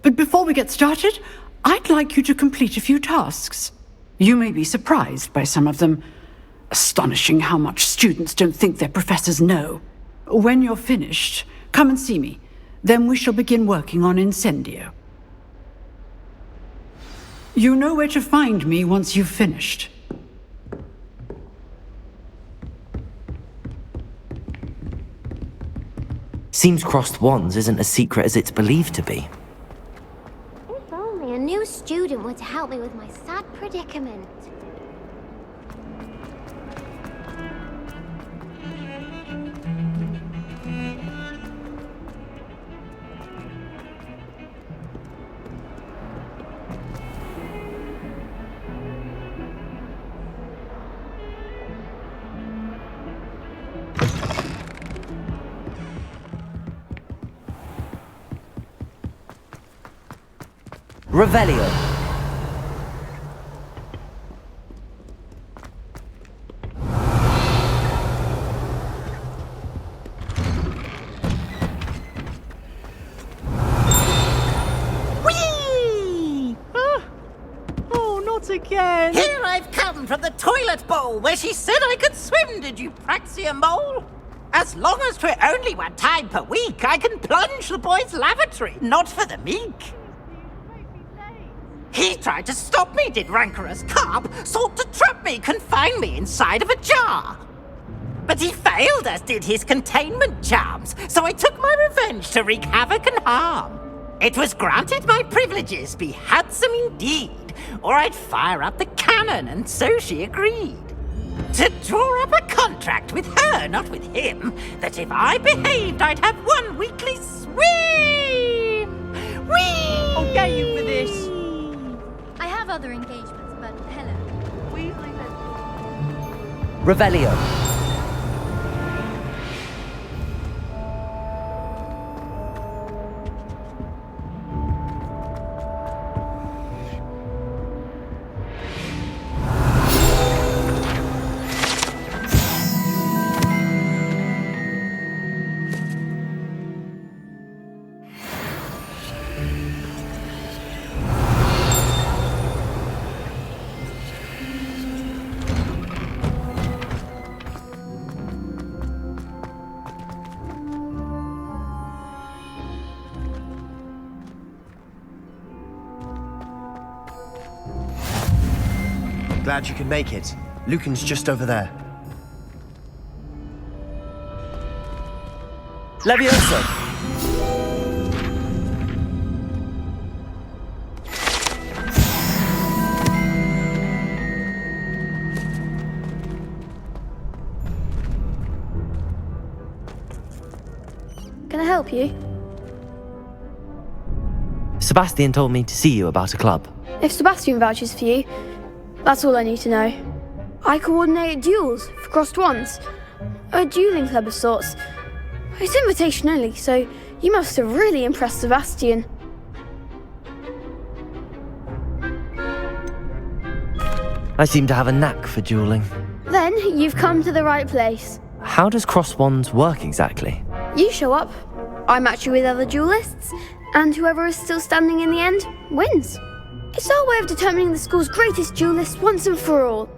But before we get started, I'd like you to complete a few tasks. You may be surprised by some of them. Astonishing how much students don't think their professors know. When you're finished, come and see me. Then we shall begin working on Incendio. You know where to find me once you've finished. Seems crossed wands isn't as secret as it's believed to be. If only a new student were to help me with my sad predicament. Revelio. Whee! Oh, not again! Here I've come from the toilet bowl where she said I could swim, did you praxia mole? As long as 'twere only one time per week, I can plunge the boy's lavatory, not for the meek. He tried to stop me, did rancorous carp, sought to trap me, confine me inside of a jar. But he failed, as did his containment charms, so I took my revenge to wreak havoc and harm. It was granted my privileges be handsome indeed, or I'd fire up the cannon, and so she agreed. To draw up a contract with her, not with him, that if I behaved, I'd have one weekly swim! Whee! I'll get you for this! I have other engagements, but hello. Revelio. Glad you could make it. Lucan's just over there. Levioso! Can I help you? Sebastian told me to see you about a club. If Sebastian vouches for you, that's all I need to know. I coordinate duels for crossed wands. A dueling club of sorts. It's invitation only, so you must have really impressed Sebastian. I seem to have a knack for dueling. Then you've come to the right place. How does crossed wands work exactly? You show up, I match you with other duelists, and whoever is still standing in the end wins. It's our way of determining the school's greatest duelist once and for all.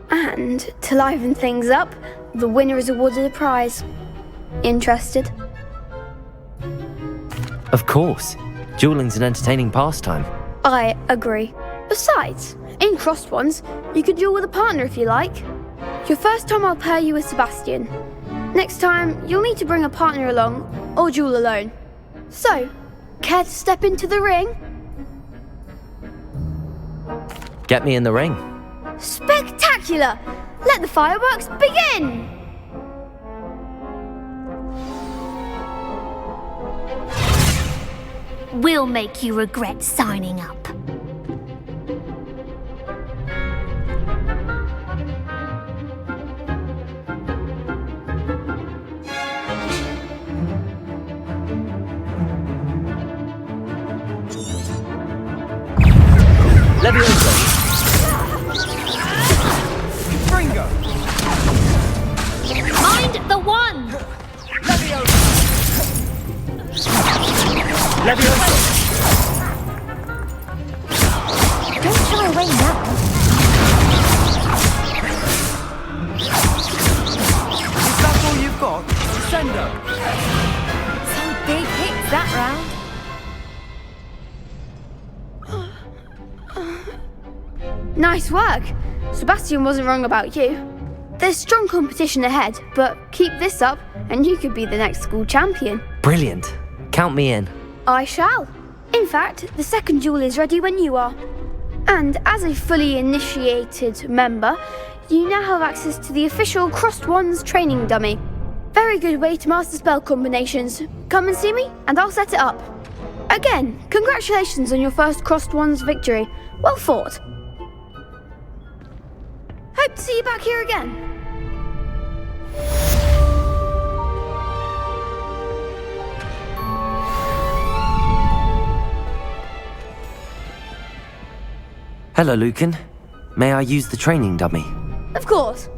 And to liven things up, the winner is awarded a prize. Interested? Of course. Dueling's an entertaining pastime. I agree. Besides, in crossed ones, you can duel with a partner if you like. Your first time I'll pair you with Sebastian. Next time, you'll need to bring a partner along, or duel alone. So, care to step into the ring? Get me in the ring. Spectacular! Let the fireworks begin! We'll make you regret signing up. Levioso! Bringo! Mind the one! Levioso! Levioso! Don't shy away now. Is that all you've got? Sendo! Some big hits that round. Nice work! Sebastian wasn't wrong about you. There's strong competition ahead, but keep this up and you could be the next school champion. Brilliant. Count me in. I shall. In fact, the second duel is ready when you are. And as a fully initiated member, you now have access to the official Crossed Wands training dummy. Very good way to master spell combinations. Come and see me and I'll set it up. Again, congratulations on your first Crossed Wands victory. Well fought. Hope to see you back here again. Hello, Lucan. May I use the training dummy? Of course.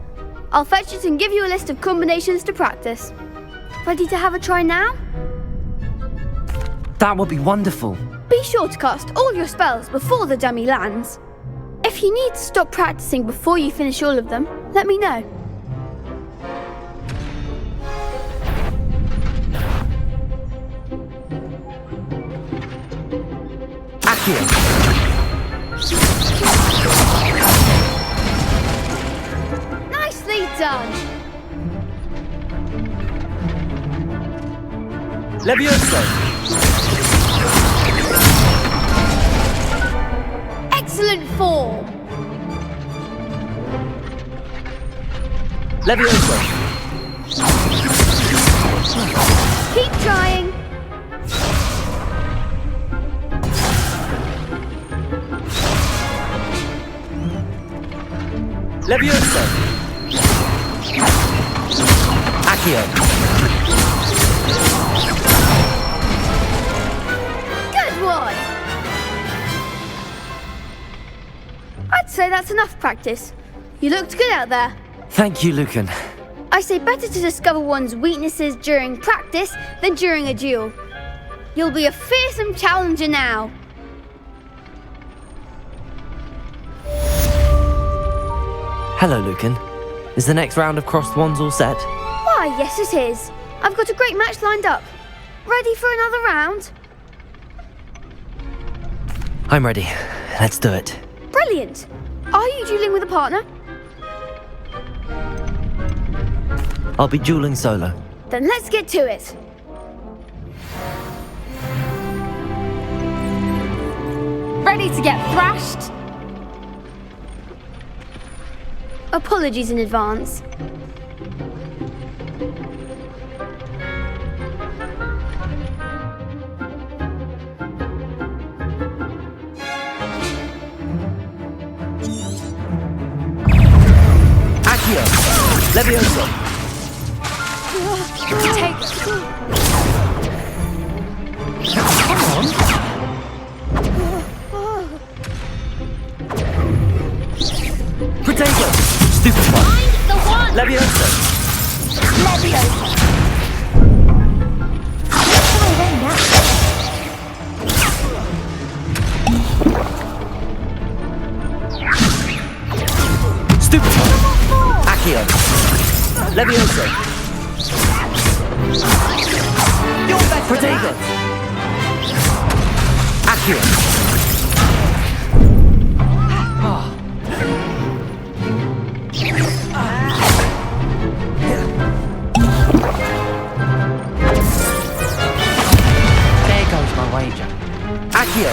I'll fetch it and give you a list of combinations to practice. Ready to have a try now? That would be wonderful. Be sure to cast all your spells before the dummy lands. If you need to stop practicing before you finish all of them, let me know. Accio! Nicely done! Levioso! Excellent form! Levioso! Keep trying! Levioso! Accio! Good one! I'd say that's enough practice. You looked good out there. Thank you, Lucan. I say better to discover one's weaknesses during practice than during a duel. You'll be a fearsome challenger now. Hello, Lucan. Is the next round of Crossed Wands all set? Why, yes it is. I've got a great match lined up. Ready for another round? I'm ready. Let's do it. Brilliant. Are you dueling with a partner? I'll be dueling solo. Then let's get to it. Ready to get thrashed? Apologies in advance. Leviosa! Take Come on! Protego! Stupefy! Find the one! Leviosa! Leviosa! Try them now. Stupefy! Accio! Leviosa! Protego! Accio! There goes my wager. Accio!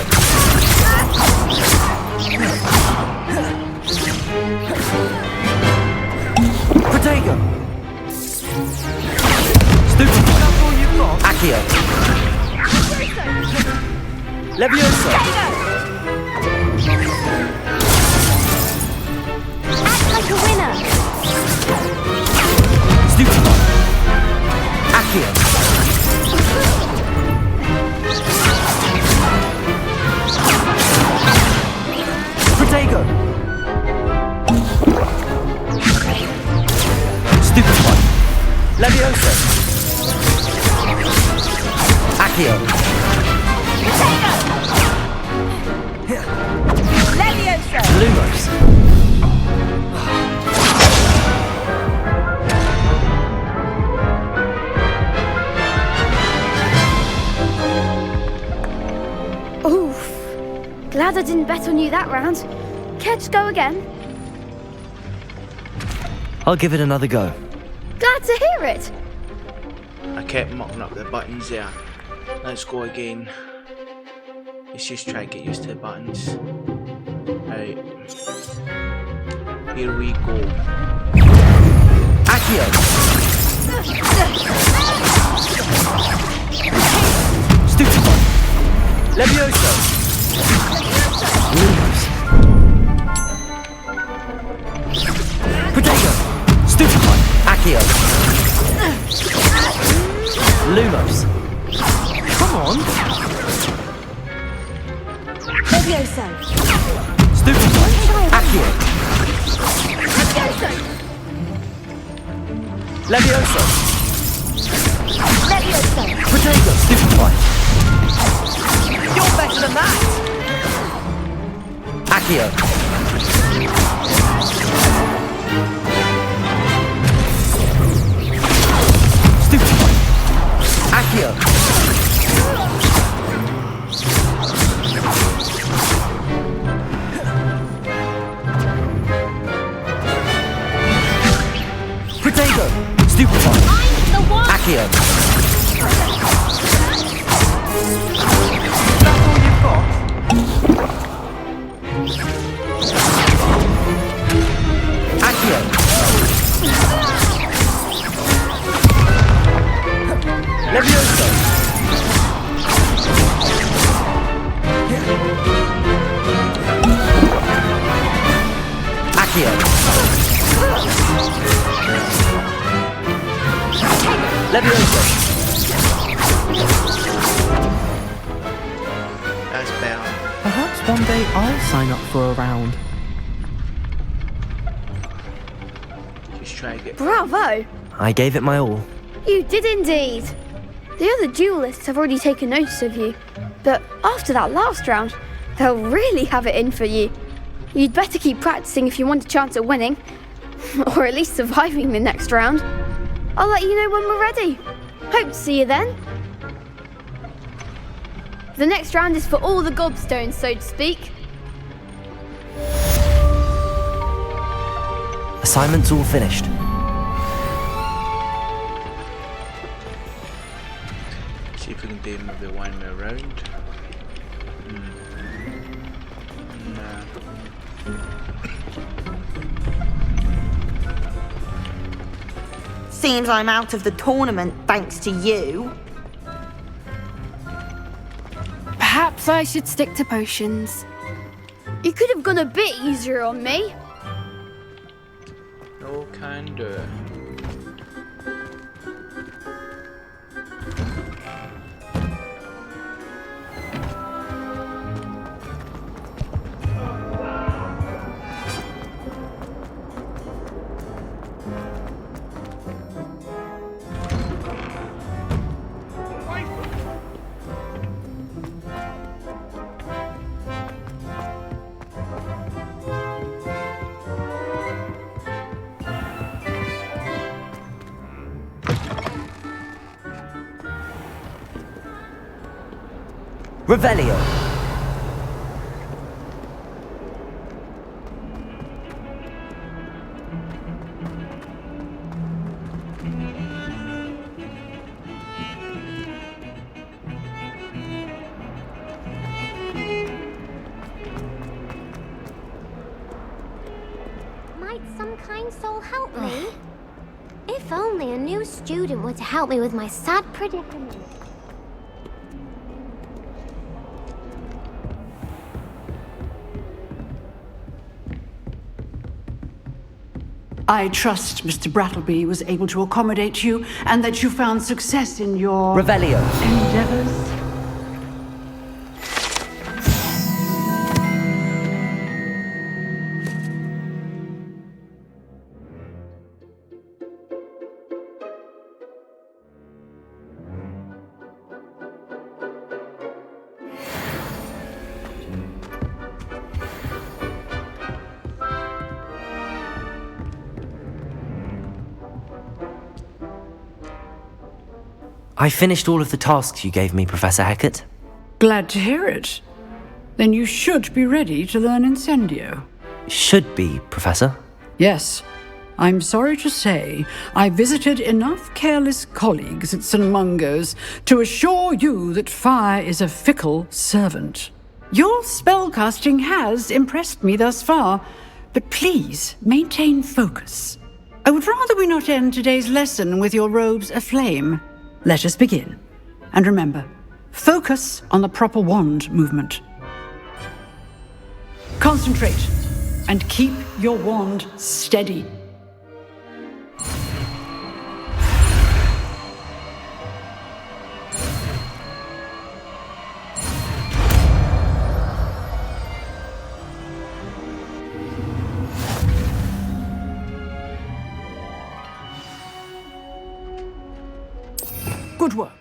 Protego! Stupefy! Accio! Leviosa! Act like a winner. Stupefy! Accio! Protego! Stupefy! Leviosa! Accio! Leviosa! Lumos! Oof. Glad I didn't bet on you that round. Care to go again? I'll give it another go. Glad to hear it. I kept mucking up the buttons there. Let's go again. Let's just try and get used to the buttons. Right. Here we go. Accio! Stupefy! Leviosa! Lumos! Protego! Stupefy! Accio! Lumos! Come on! Leviosa! Stupefy! Accio! Leviosa! Leviosa! Protego! Stupefy! You're better than that! Accio! Stupefy! Accio! Protego! Stupefy! The one! Accio! That's all you've got? Accio! Leviosa! Accio! Leviosa! That's better. Perhaps one day I'll sign up for a round. Just try and get. Bravo. I gave it my all. You did indeed. The other duelists have already taken notice of you, but after that last round, they'll really have it in for you. You'd better keep practicing if you want a chance at winning, or at least surviving the next round. I'll let you know when we're ready. Hope to see you then. The next round is for all the gobstones, so to speak. Assignment's all finished. See if we can do maybe one more round. Nah. Seems I'm out of the tournament thanks to you. Perhaps I should stick to potions. You could have gone a bit easier on me. No can do. Revelio. Might some kind soul help me? If only a new student were to help me with my sad predicament. I trust Mr. Brattleby was able to accommodate you and that you found success in your Revelio. endeavors. I finished all of the tasks you gave me, Professor Hecat. Glad to hear it. Then you should be ready to learn Incendio. Should be, Professor. Yes. I'm sorry to say, I visited enough careless colleagues at St. Mungo's to assure you that fire is a fickle servant. Your spellcasting has impressed me thus far, but please maintain focus. I would rather we not end today's lesson with your robes aflame. Let us begin. And remember, focus on the proper wand movement. Concentrate and keep your wand steady. Good work.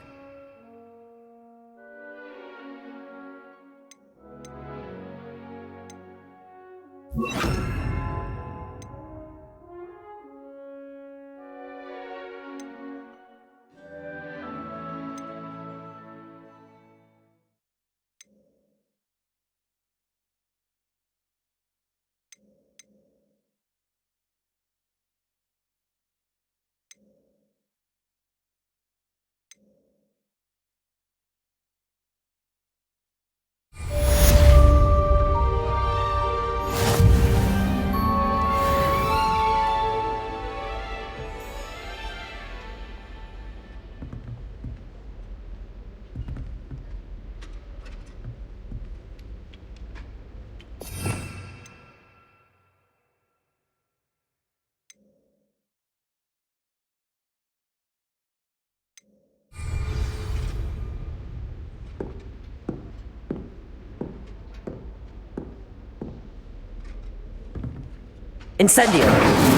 Incendio.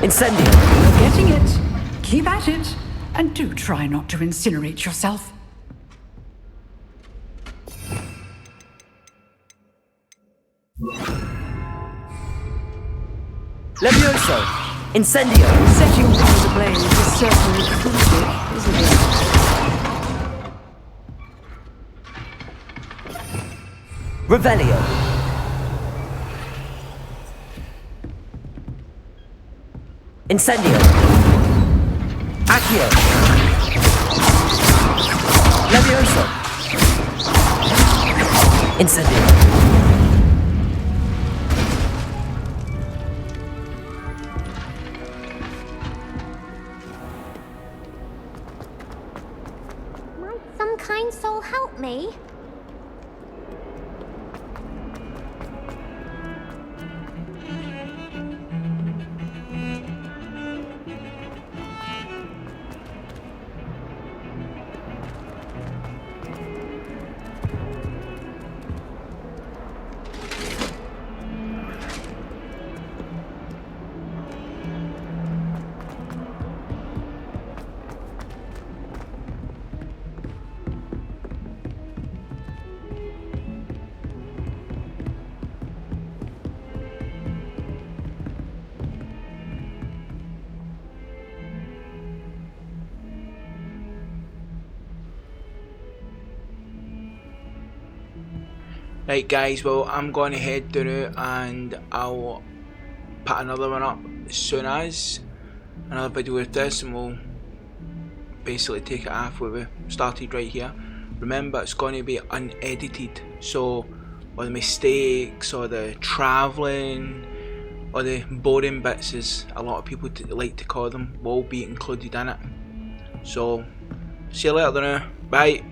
Incendio. You're getting it. Keep at it. And do try not to incinerate yourself. Levioso! Incendio! Setting things ablaze is certainly crucial, isn't it? Revelio! Incendio! Accio! Levioso! Incendio! Might some kind soul help me? Right guys, well I'm going to head down out and I'll put another one up as soon as another video with this, and we'll basically take it off where we started right here. Remember, it's going to be unedited, so all the mistakes or the travelling or the boring bits, as a lot of people like to call them, will be included in it. So see you later now, bye.